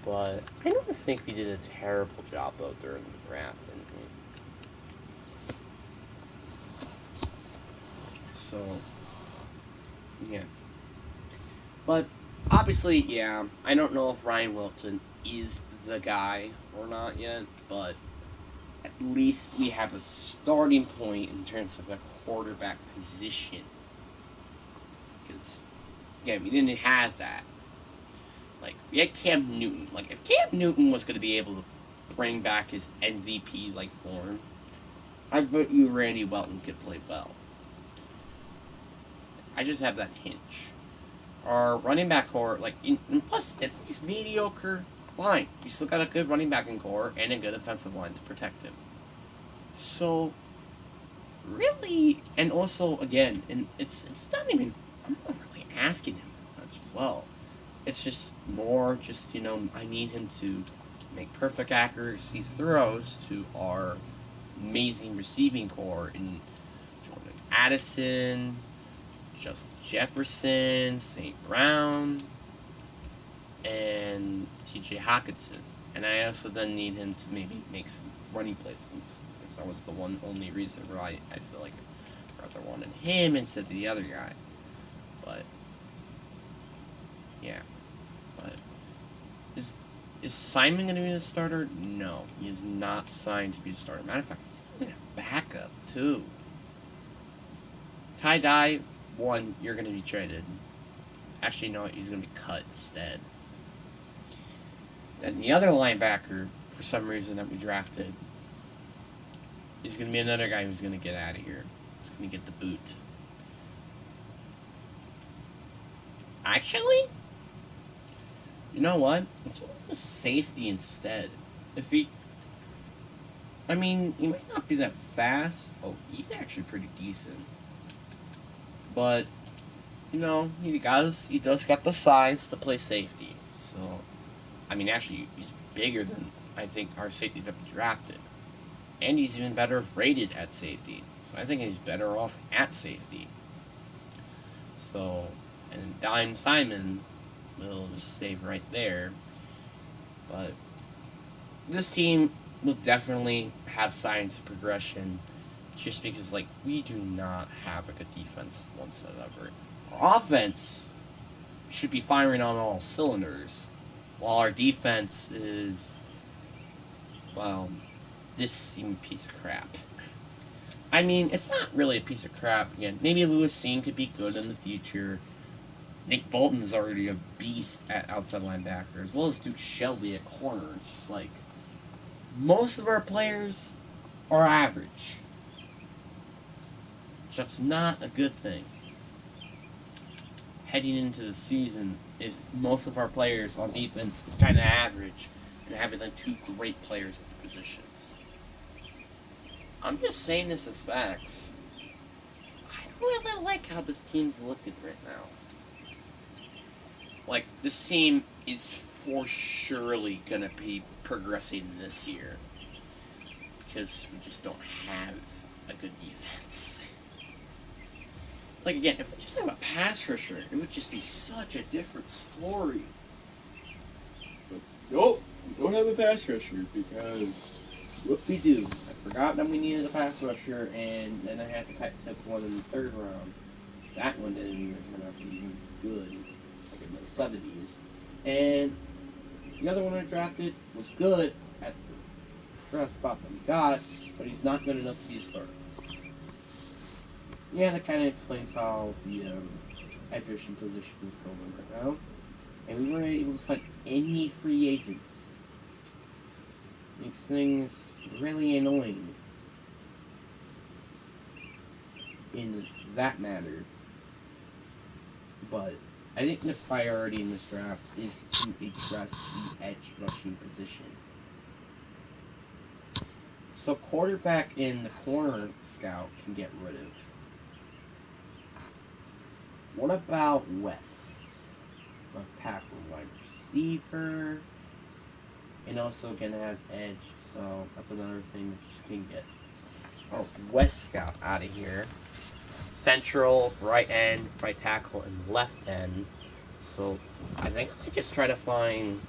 But I don't think we did a terrible job though during the draft, didn't we? So yeah. But obviously, yeah, I don't know if Ryan Wilson is the guy or not yet, but at least we have a starting point in terms of the quarterback position. Because, again, we didn't have that. Like, we had Cam Newton. Like, if Cam Newton was going to be able to bring back his MVP-like form, I bet you Randy Welton could play well. I just have that hinge. Our running back core, like, plus, if he's mediocre, fine. We still got a good running back in core and a good offensive line to protect him. So, really, and also, again, and it's not even, I'm not really asking him much as well. It's just more just, I need him to make perfect accuracy throws to our amazing receiving core in Jordan Addison, Justin Jefferson, St. Brown, and TJ Hawkinson. And I also then need him to maybe make some running placements. Because that was the only reason why I feel like I rather wanted him instead of the other guy. But, yeah. But, is Simon going to be the starter? No. He is not signed to be a starter. Matter of fact, he's a backup, too. Ty-Dye, one, you're going to be traded. Actually, no, he's going to be cut instead. Then the other linebacker, for some reason, that we drafted, is going to be another guy who's going to get out of here. He's going to get the boot. Actually, you know what? Let's go with safety instead. He might not be that fast. Oh, he's actually pretty decent. But he does got the size to play safety. So, I mean, actually, he's bigger than I think our safety that we drafted, and he's even better rated at safety. So I think he's better off at safety. So, and Dime Simon will just stay right there. But this team will definitely have signs of progression, just because we do not have a good defense whatsoever. Our offense should be firing on all cylinders, while our defense is, well, this piece of crap. I mean, it's not really a piece of crap. Again, maybe Lewis Seen could be good in the future. Nick Bolton's already a beast at outside linebacker, as well as Duke Shelby at corner. It's just most of our players are average. That's not a good thing. Heading into the season, if most of our players on defense are kind of average and having two great players at the positions. I'm just saying this as facts. I don't really like how this team's looking right now. This team is for surely gonna be progressing this year, because we just don't have a good defense. Again, if we just have a pass rusher, it would just be such a different story. But nope, we don't have a pass rusher because what we do. I forgot that we needed a pass rusher, and then I had to take one in the third round. That one didn't even turn out to be good, in the 70s. And the other one I drafted was good at the draft spot that we got, but he's not good enough to be a starter. Yeah, that kind of explains how the edge rushing position is going right now. And we weren't able to sign any free agents. Makes things really annoying in that matter. But I think the priority in this draft is to address the edge rushing position. So quarterback in the corner scout can get rid of. What about West? Left tackle, wide receiver, and also again has edge, so that's another thing that you just can get. Oh, West scout out of here. Central, right end, right tackle, and left end. So I think I just try to find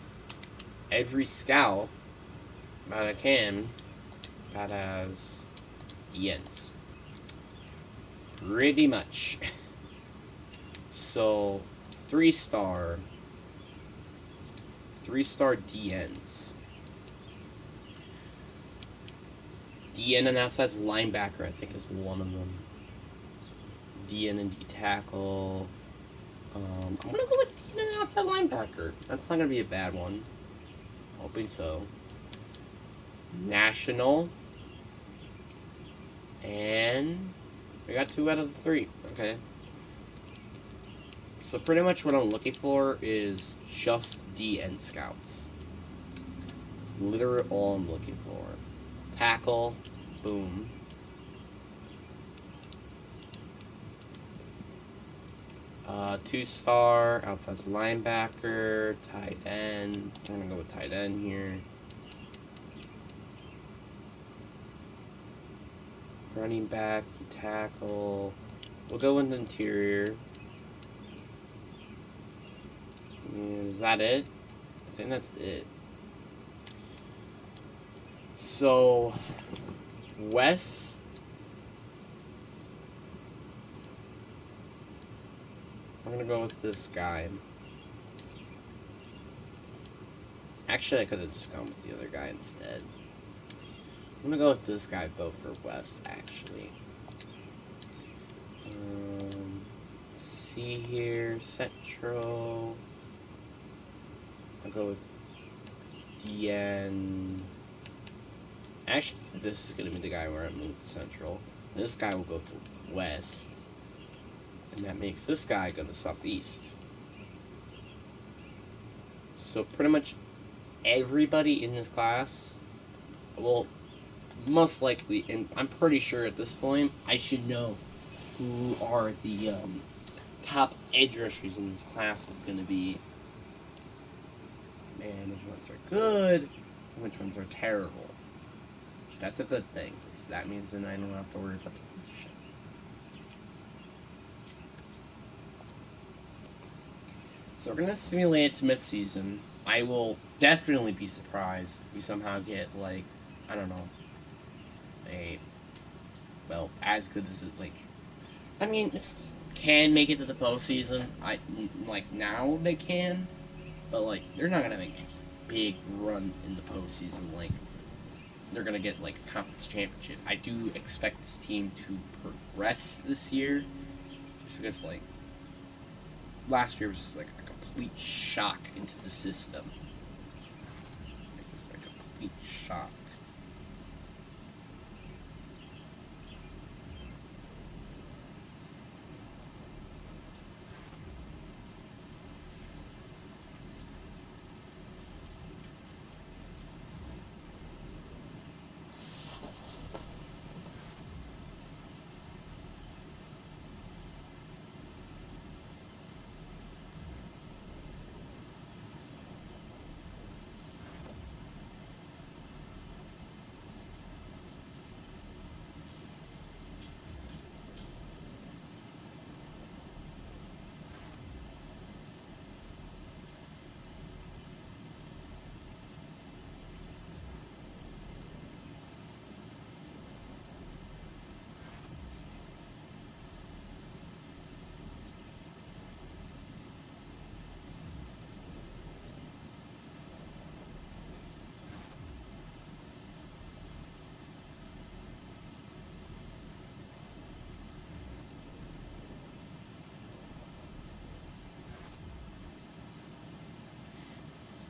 every scout that I can that has the ends. Pretty much. So 3-star DNs. DN and outside linebacker, I think, is one of them. DN and D tackle. I'm gonna go with DN and outside linebacker. That's not gonna be a bad one. Hoping so. National. And we got 2 out of the 3. Okay. So pretty much what I'm looking for is just DN scouts. It's literally all I'm looking for. Tackle, boom. Two-star, outside linebacker, tight end. I'm gonna go with tight end here. Running back, tackle. We'll go with interior. Is that it? I think that's it. So, Wes. I'm gonna go with this guy. Actually, I could have just gone with the other guy instead. I'm gonna go with this guy, though, for West, actually. See here, Central. I'll go with DN. Actually, this is gonna be the guy where I move to Central. This guy will go to West. And that makes this guy go to Southeast. So pretty much everybody in this class, well, most likely, and I'm pretty sure at this point, I should know who are the top edge rushers in this class is going to be, man, which ones are good, and which ones are terrible. Which that's a good thing, because that means then I don't have to worry about the position. So we're going to simulate it to mid-season. I will definitely be surprised if we somehow get, like, I don't know, well, as good as it, like, I mean, it's can make it to the postseason. Like, now they can, but, like, they're not going to make a big run in the postseason. Like, they're going to get, like, a conference championship. I do expect this team to progress this year, just because, like, last year was just, like, a complete shock into the system. It was, like, a complete shock.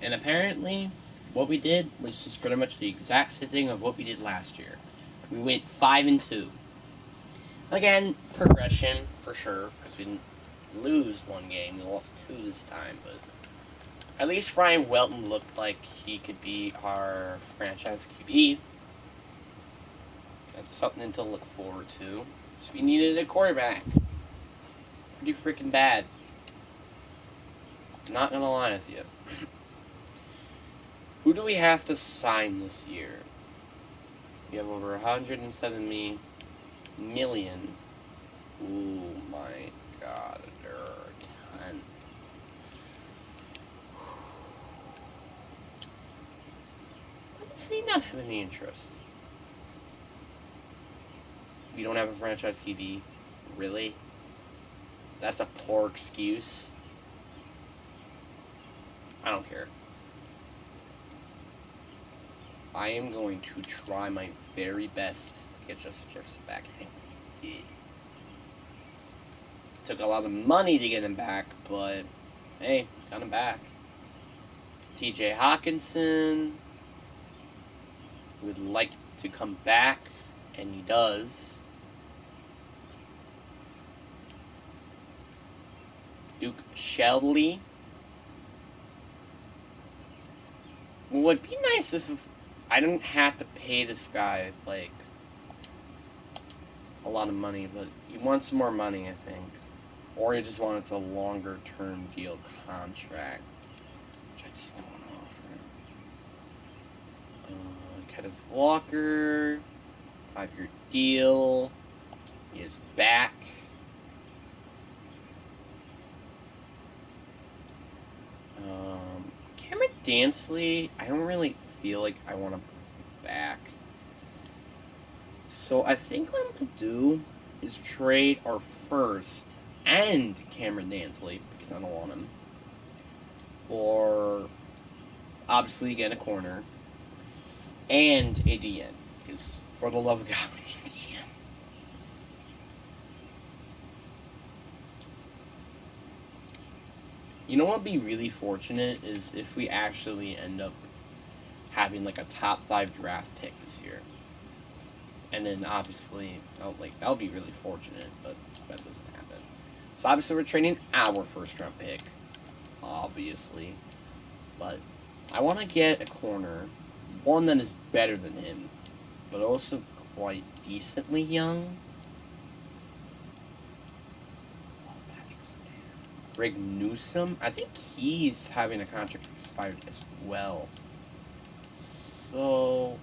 And apparently, what we did was just pretty much the exact same thing of what we did last year. We went 5-2. Again, progression for sure, because we didn't lose one game. We lost 2 this time, but at least Ryan Welton looked like he could be our franchise QB. That's something to look forward to. So we needed a quarterback. Pretty freaking bad. Not gonna lie with you. Who do we have to sign this year? We have over 170 million. Oh my god, there are a ton. Why does he not have any interest? We don't have a franchise QB? Really? That's a poor excuse. I don't care. I am going to try my very best to get Justin Jefferson back. I did. Took a lot of money to get him back, but hey, got him back. TJ Hawkinson would like to come back, and he does. Duke Shelley. What would be nice is if I don't have to pay this guy, like, a lot of money, but he wants more money, I think. Or he just wants a longer term deal contract, which I just don't want to offer. Kenneth Walker, 5-year deal. He is back. Cameron Dansley, I don't really feel like I want to put back. So I think what I'm going to do is trade our first and Cameron Dansley, because I don't want him, for obviously again a corner, and a DN, because for the love of God, we need a DN. You know what would be really fortunate is if we actually end up having like a top 5 draft pick this year. And then obviously, that'll be really fortunate, but that doesn't happen. So obviously we're trading our first round pick, obviously. But I want to get a corner, one that is better than him, but also quite decently young. Newsom, I think he's having a contract expired as well. So,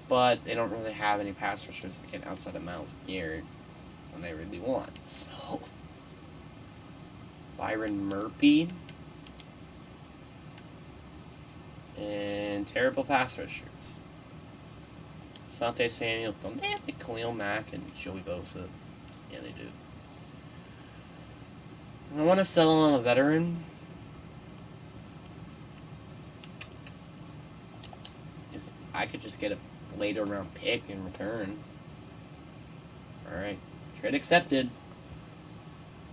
but they don't really have any pass rushers that get outside of Myles Garrett when they really want. So, Byron Murphy and terrible pass rushers. Asante Samuel, don't they have the Khalil Mack and Joey Bosa? Yeah, they do. I want to settle on a veteran. If I could just get a later round pick in return. Alright. Trade accepted.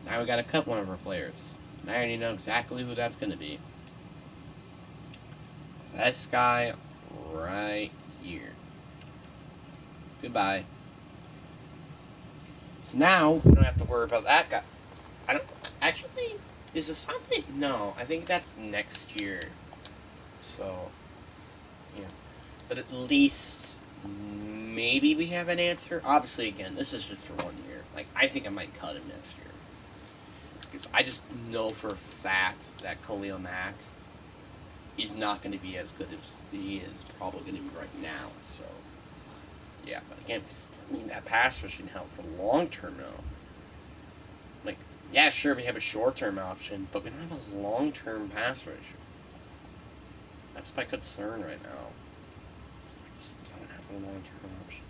Now we got to cut one of our players. I already know exactly who that's going to be. This guy right here. Goodbye. So now we don't have to worry about that guy. I don't actually. Is Asante? No, I think that's next year. So, yeah. But at least maybe we have an answer. Obviously, again, this is just for 1 year. Like, I think I might cut him next year. Because I just know for a fact that Khalil Mack is not going to be as good as he is probably going to be right now. So, yeah. But again, we still need that pass rushing help for long term now. Like, yeah, sure, we have a short-term option, but we don't have a long-term pass rusher. That's my concern right now. So I just don't have a long-term option.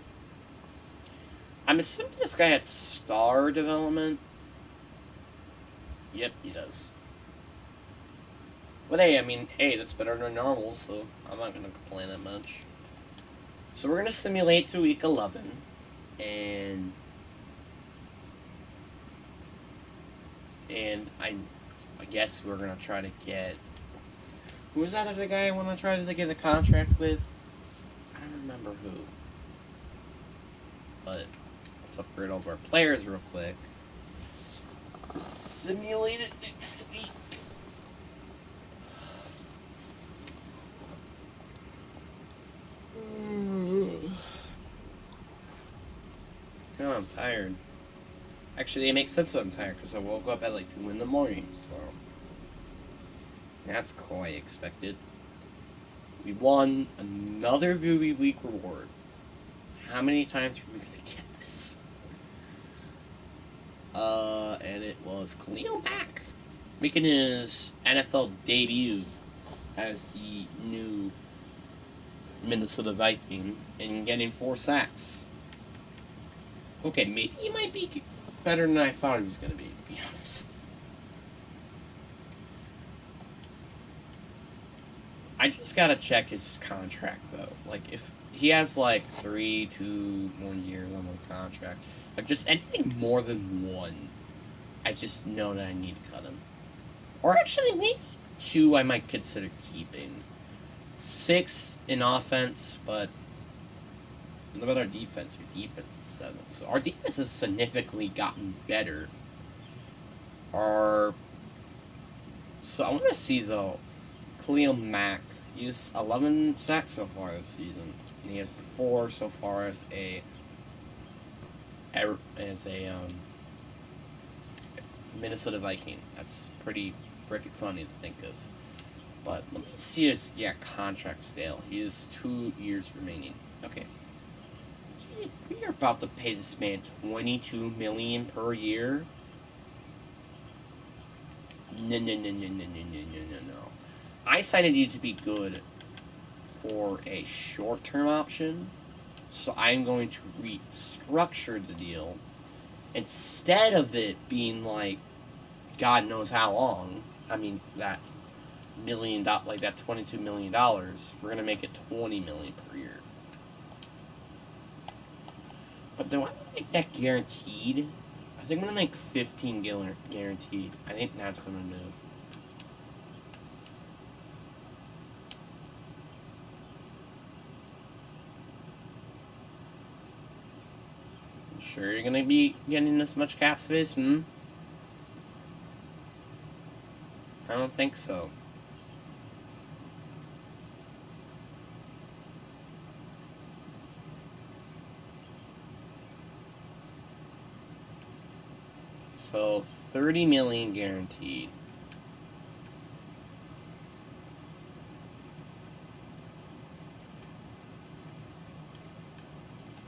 I'm assuming this guy had star development. Yep, he does. But hey, I mean, hey, that's better than normal, so I'm not going to complain that much. So we're going to simulate to week 11, and I guess we're going to try to get... Who was that other guy I want to try to get a contract with? I don't remember who. But let's upgrade all of our players real quick. Simulate it next week. Oh, I'm tired. Actually, it makes sense that I'm tired because I woke up at like 2 in the morning. So that's quite expected. We won another Movie Week reward. How many times are we gonna get this? And it was Khalil Mack making his NFL debut as the new Minnesota Viking and getting 4 sacks. Okay, maybe he might be better than I thought he was going to be honest. I just gotta check his contract, though. Like, if he has, like, 2 more years on his contract, like, just anything more than 1, I just know that I need to cut him. Or actually, maybe 2 I might consider keeping. 6th in offense, but what about our defense? Our defense is 7th. So our defense has significantly gotten better. So I want to see, though, Khalil Mack. He has 11 sacks so far this season, and he has 4 so far as a Minnesota Viking. That's pretty freaking funny to think of. But let me see his contract stale. He has 2 years remaining. Okay, we are about to pay this man $22 million per year. No. I cited you to be good for a short-term option, so I'm going to restructure the deal. Instead of it being like God knows how long, I mean that $22 million, we're gonna make it $20 million per year. But do I want to make that guaranteed? I think I'm gonna make 15 guaranteed. I think that's gonna do. Sure you're gonna be getting this much cap space? I don't think so. So 30 million guaranteed.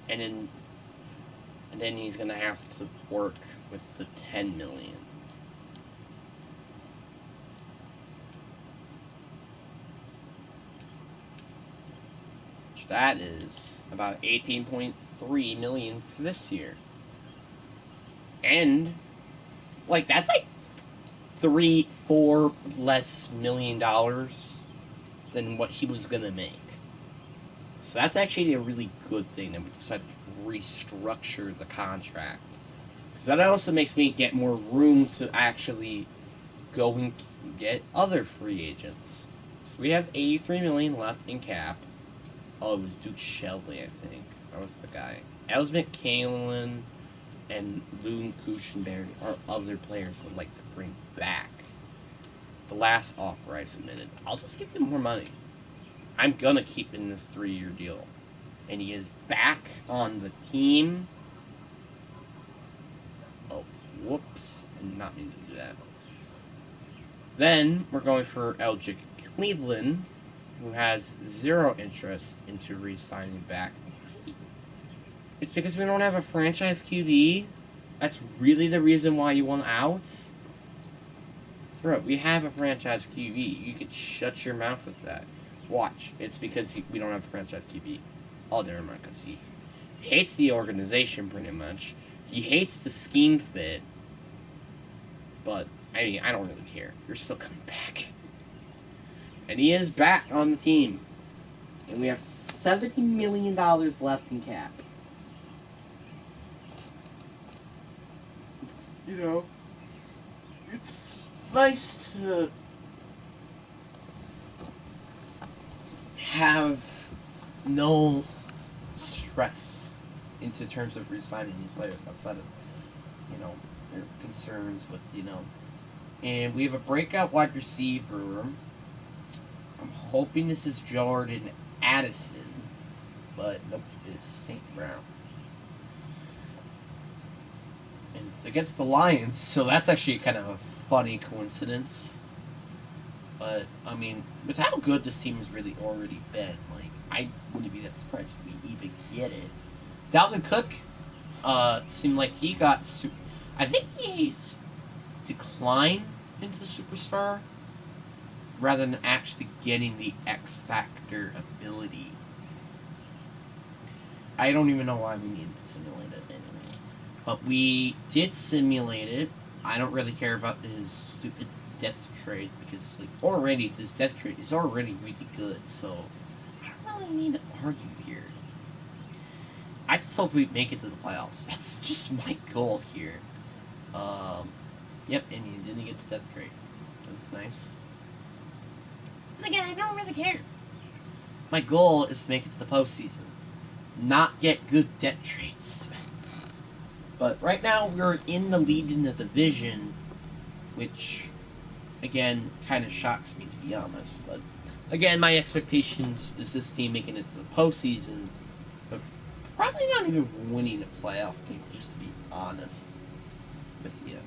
And then he's gonna have to work with the 10 million. Which that is about 18.3 million for this year. And like that's like $3-4 less million than what he was gonna make. So that's actually a really good thing that we decided to restructure the contract. Because that also makes me get more room to actually go and get other free agents. So we have 83 million left in cap. Oh, it was Duke Shelby, I think. That was the guy. Elsmith Kalen and Loon Cushenberry are other players I would like to bring back. The last offer I submitted, I'll just give him more money. I'm gonna keep in this 3-year deal. And he is back on the team. Oh, whoops. I did not mean to do that. Then we're going for Eldrick Cleveland, who has zero interest into re-signing back. It's because we don't have a franchise QB. That's really the reason why you want out? Bro, we have a franchise QB. You could shut your mouth with that. Watch. It's because we don't have a franchise QB. Oh, never mind, because he hates the organization pretty much. He hates the scheme fit. But, I mean, I don't really care. You're still coming back. And he is back on the team. And we have $70 million left in cap. You know, it's nice to have no stress into terms of re-signing these players outside of, their concerns with, And we have a breakout wide receiver. I'm hoping this is Jordan Addison, but nope, it's St. Brown. And it's against the Lions, so that's actually kind of a funny coincidence. But, I mean, with how good this team has really already been, like, I wouldn't be that surprised if we even get it. Dalvin Cook seemed like he got... I think he's declined into superstar rather than actually getting the X Factor ability. I don't even know why we needed to simulate it anyway. But we did simulate it. I don't really care about his stupid death trade because, like, already this death trade is already really good, so I don't really need to argue here. I just hope we make it to the playoffs. That's just my goal here. Yep, and you didn't get the death trade. That's nice. And again, I don't really care. My goal is to make it to the postseason, not get good debt trades. But right now, we're in the lead in the division, which, again, kind of shocks me, to be honest. But, again, my expectations is this team making it to the postseason, but probably not even winning a playoff game, just to be honest with you.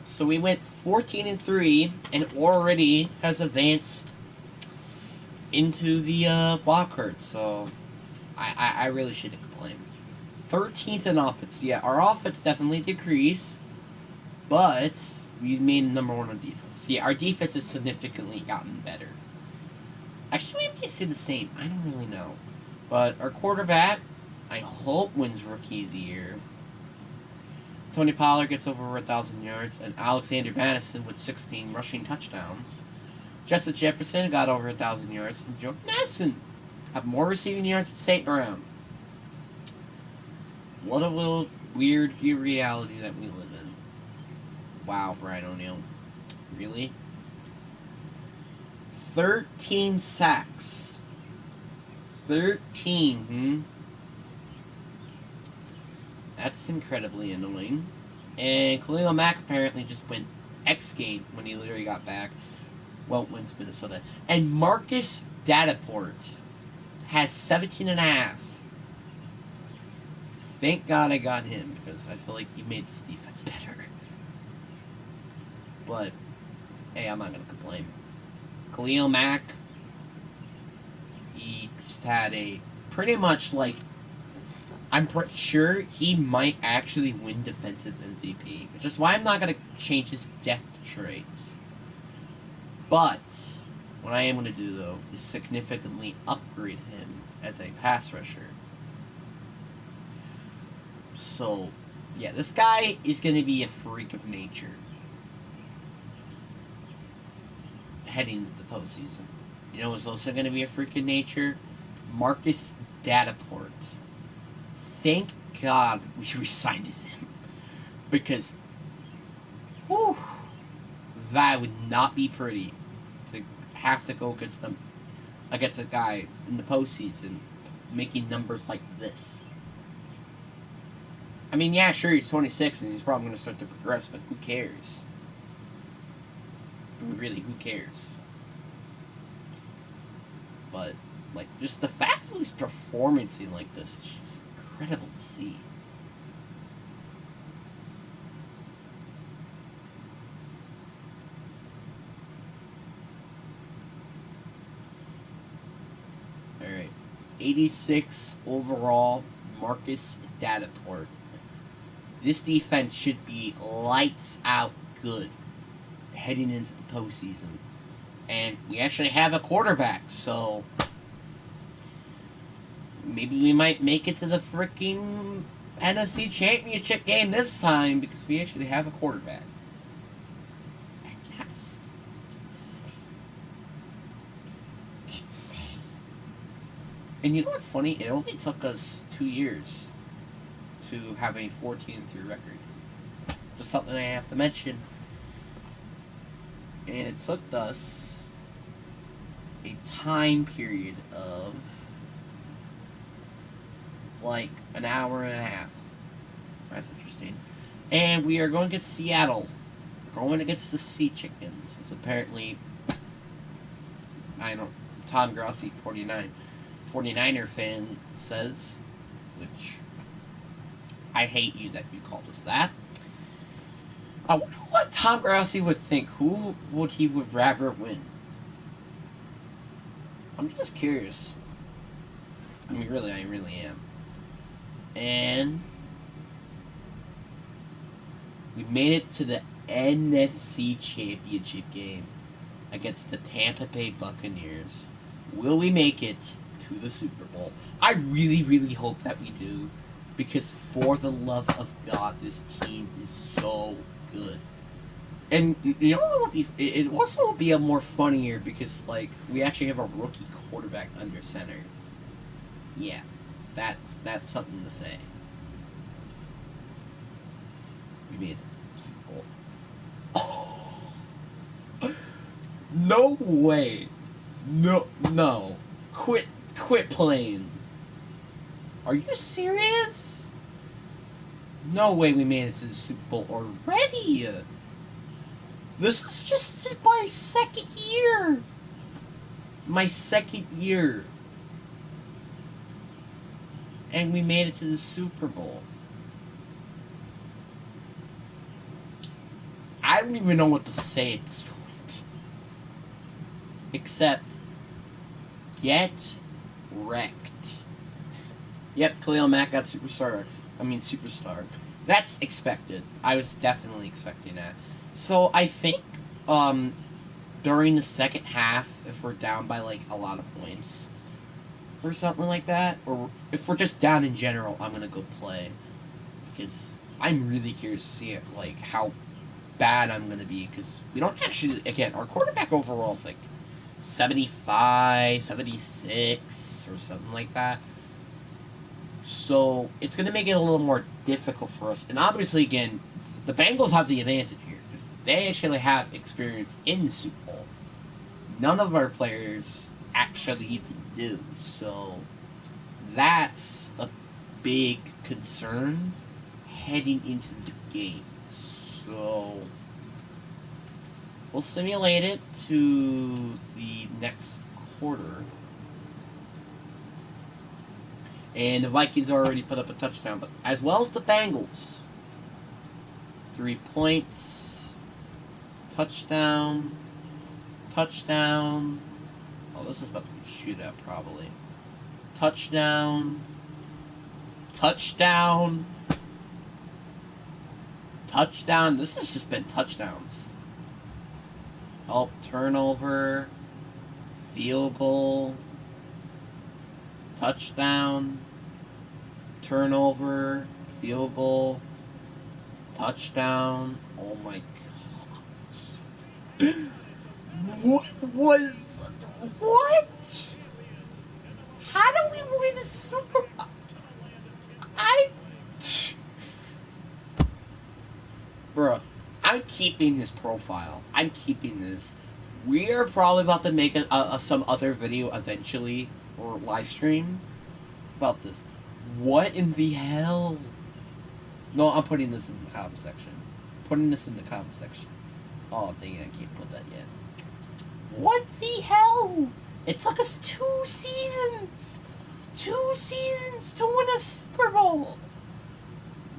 So we went 14-3 and already has advanced into the wild card. So I really shouldn't complain. 13th in offense. Yeah, our offense definitely decreased, but we made number one on defense. Yeah, our defense has significantly gotten better. Actually, we may say the same. I don't really know. But our quarterback, I hope, wins Rookie of the Year. Tony Pollard gets over 1,000 yards, and Alexander Madison with 16 rushing touchdowns. Justin Jefferson got over 1,000 yards, and Joe Madison have more receiving yards than St. Brown. What a little weird reality that we live in. Wow, Brian O'Neill. Really? 13 sacks. 13, That's incredibly annoying. And Khalil Mack apparently just went X game when he literally got back. Well, went to Minnesota. And Marcus Davenport has 17.5. Thank God I got him, because I feel like he made this defense better. But, hey, I'm not going to complain. Khalil Mack, he just had a pretty much like, I'm pretty sure he might actually win defensive MVP, which is why I'm not going to change his depth traits. But what I am going to do, though, is significantly upgrade him as a pass rusher. So, yeah, this guy is going to be a freak of nature heading into the postseason. You know who's also going to be a freak of nature? Marcus Davenport. Thank God we re-signed him. Because, whew, that would not be pretty to have to go against a guy in the postseason making numbers like this. I mean, yeah, sure, he's 26 and he's probably going to start to progress, but who cares? I mean, really, who cares? But, like, just the fact that he's performing like this is just incredible to see. Alright. 86 overall, Marcus Davenport. This defense should be lights out good heading into the postseason. And we actually have a quarterback, so maybe we might make it to the freaking NFC Championship game this time because we actually have a quarterback. And that's insane. And you know what's funny? It only took us 2 years to have a 14-3 record. Just something I have to mention. And it took us a time period of like an hour and a half. That's interesting. And we are going against Seattle. Going against the Sea Chickens. It's apparently, I don't know, Tom Grossi, 49er fan says, which I hate you that you called us that. I wonder what Tom Grossi would think. Who would he would rather win? I'm just curious. I mean, really, I really am. And we made it to the NFC Championship game against the Tampa Bay Buccaneers. Will we make it to the Super Bowl? I really, really hope that we do. Because for the love of God, this team is so good. And you know, it also will be a more funnier because like we actually have a rookie quarterback under center. Yeah, that's something to say. We made the Super Bowl. Oh, no way! No! Quit playing. Are you serious? No way we made it to the Super Bowl already! This is just my second year! My second year. And we made it to the Super Bowl. I don't even know what to say at this point. Except, get wrecked. Yep, Khalil Mack got superstar. That's expected. I was definitely expecting that. So I think during the second half, if we're down by like a lot of points or something like that, or if we're just down in general, I'm gonna go play because I'm really curious to see like how bad I'm gonna be, because we don't actually, again, our quarterback overall is like 75, 76 or something like that. So it's going to make it a little more difficult for us. And obviously, again, the Bengals have the advantage here because they actually have experience in the Super Bowl. None of our players actually even do. So that's a big concern heading into the game. So we'll simulate it to the next quarter. And the Vikings already put up a touchdown, but as well as the Bengals. 3 points. Touchdown. Touchdown. Oh, this is about to be a shootout, probably. Touchdown. Touchdown. Touchdown. This has just been touchdowns. Oh, turnover. Field goal. Touchdown. Turnover. Field goal. Touchdown. Oh my god. What was... What? How do we win a Super... Bruh, I'm keeping this profile. I'm keeping this. We are probably about to make some other video eventually, or live stream, about this. What in the hell? No, I'm putting this in the comment section. Putting this in the comment section. Oh, dang it, I can't put that yet. What the hell? It took us 2 seasons! 2 seasons to win a Super Bowl!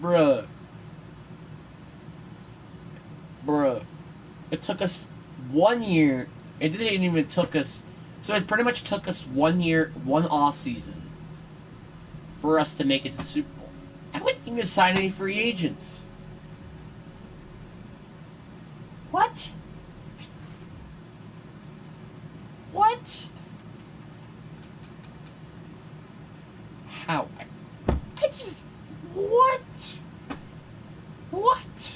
Bruh. Bruh. It took us 1 year. It didn't even took us... So it pretty much took us 1 year, 1 off season for us to make it to the Super Bowl. I wouldn't even sign any free agents. What? What? How? I just... What? What?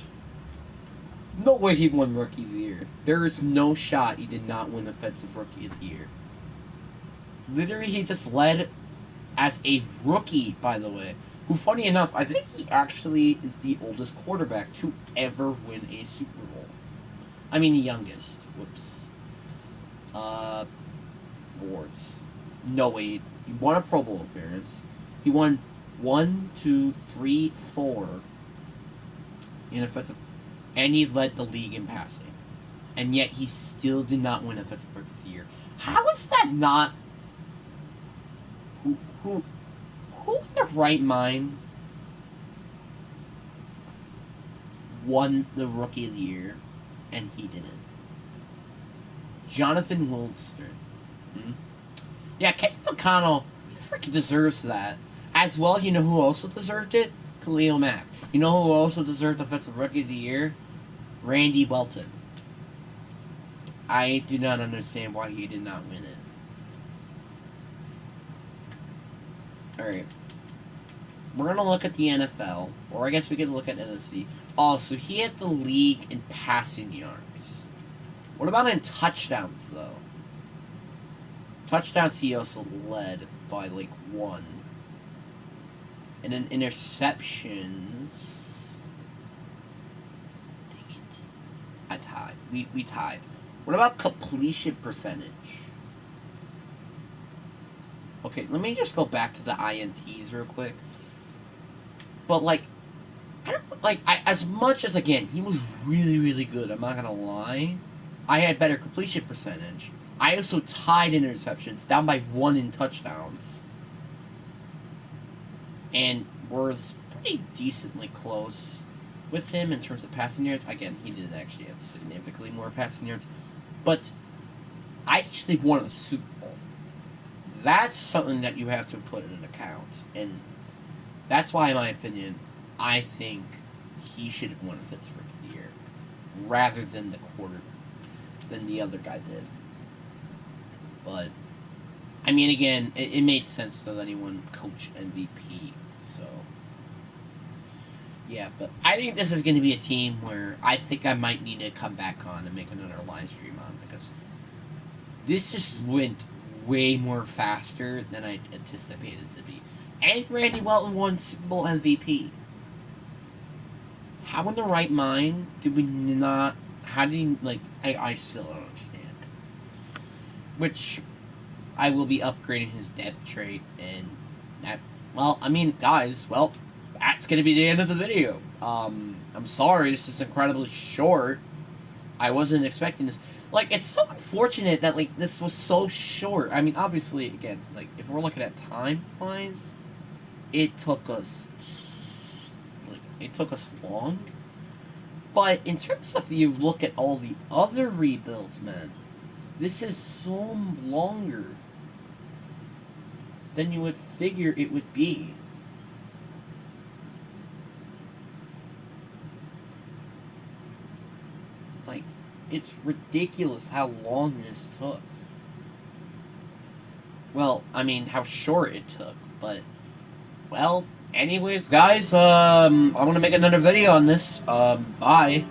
No way he won Rookie of the Year. There is no shot he did not win Offensive Rookie of the Year. Literally, he just led as a rookie, by the way. Who, funny enough, I think he actually is the oldest quarterback to ever win a Super Bowl. I mean, the youngest. Whoops. Boards. No, wait. He won a Pro Bowl appearance. He won 1, 2, 3, 4 in offensive, and he led the league in passing. And yet he still did not win Offensive Rookie of the Year. How is that not? Who in their right mind won the Rookie of the Year and he didn't? Jonathan Wilster. Yeah, Kevin O'Connell, he freaking deserves that. As well, you know who also deserved it? Khalil Mack. You know who also deserved Offensive Rookie of the Year? Randy Welton. I do not understand why he did not win it. Alright. We're going to look at the NFL. Or I guess we could look at NFC. Oh, so he had the league in passing yards. What about in touchdowns, though? Touchdowns he also led by, like, 1. And then interceptions... Dang it. I tied. We tied. What about completion percentage? Okay, let me just go back to the INTs real quick. But, like, as much as, again, he was really, really good, I'm not gonna lie, I had better completion percentage. I also tied interceptions, down by 1 in touchdowns. And was pretty decently close with him in terms of passing yards. Again, he did actually have significantly more passing yards, but I actually won a Super Bowl. That's something that you have to put in an account, and that's why, in my opinion, I think he should have won a Pittsburgh of the Year rather than the other guy did. But I mean, again, it made sense to anyone coach MVP. So yeah, but I think this is going to be a team where I think I might need to come back on and make another live stream on, because this just went way more faster than I anticipated it to be. And Randy Welton won Super Bowl MVP. How in the right mind did we not? How did he, like? I still don't understand. Which I will be upgrading his depth trait, and that. Well, I mean, guys. Well, that's gonna be the end of the video. I'm sorry, this is incredibly short. I wasn't expecting this. Like, it's so unfortunate that, like, this was so short. I mean, obviously, again, like, if we're looking at time-wise, it took us long. But in terms of you look at all the other rebuilds, man, this is so longer than you would figure it would be. Like, it's ridiculous how long this took. Well, I mean, how short it took, but, well, anyways, guys, I want to make another video on this. Bye.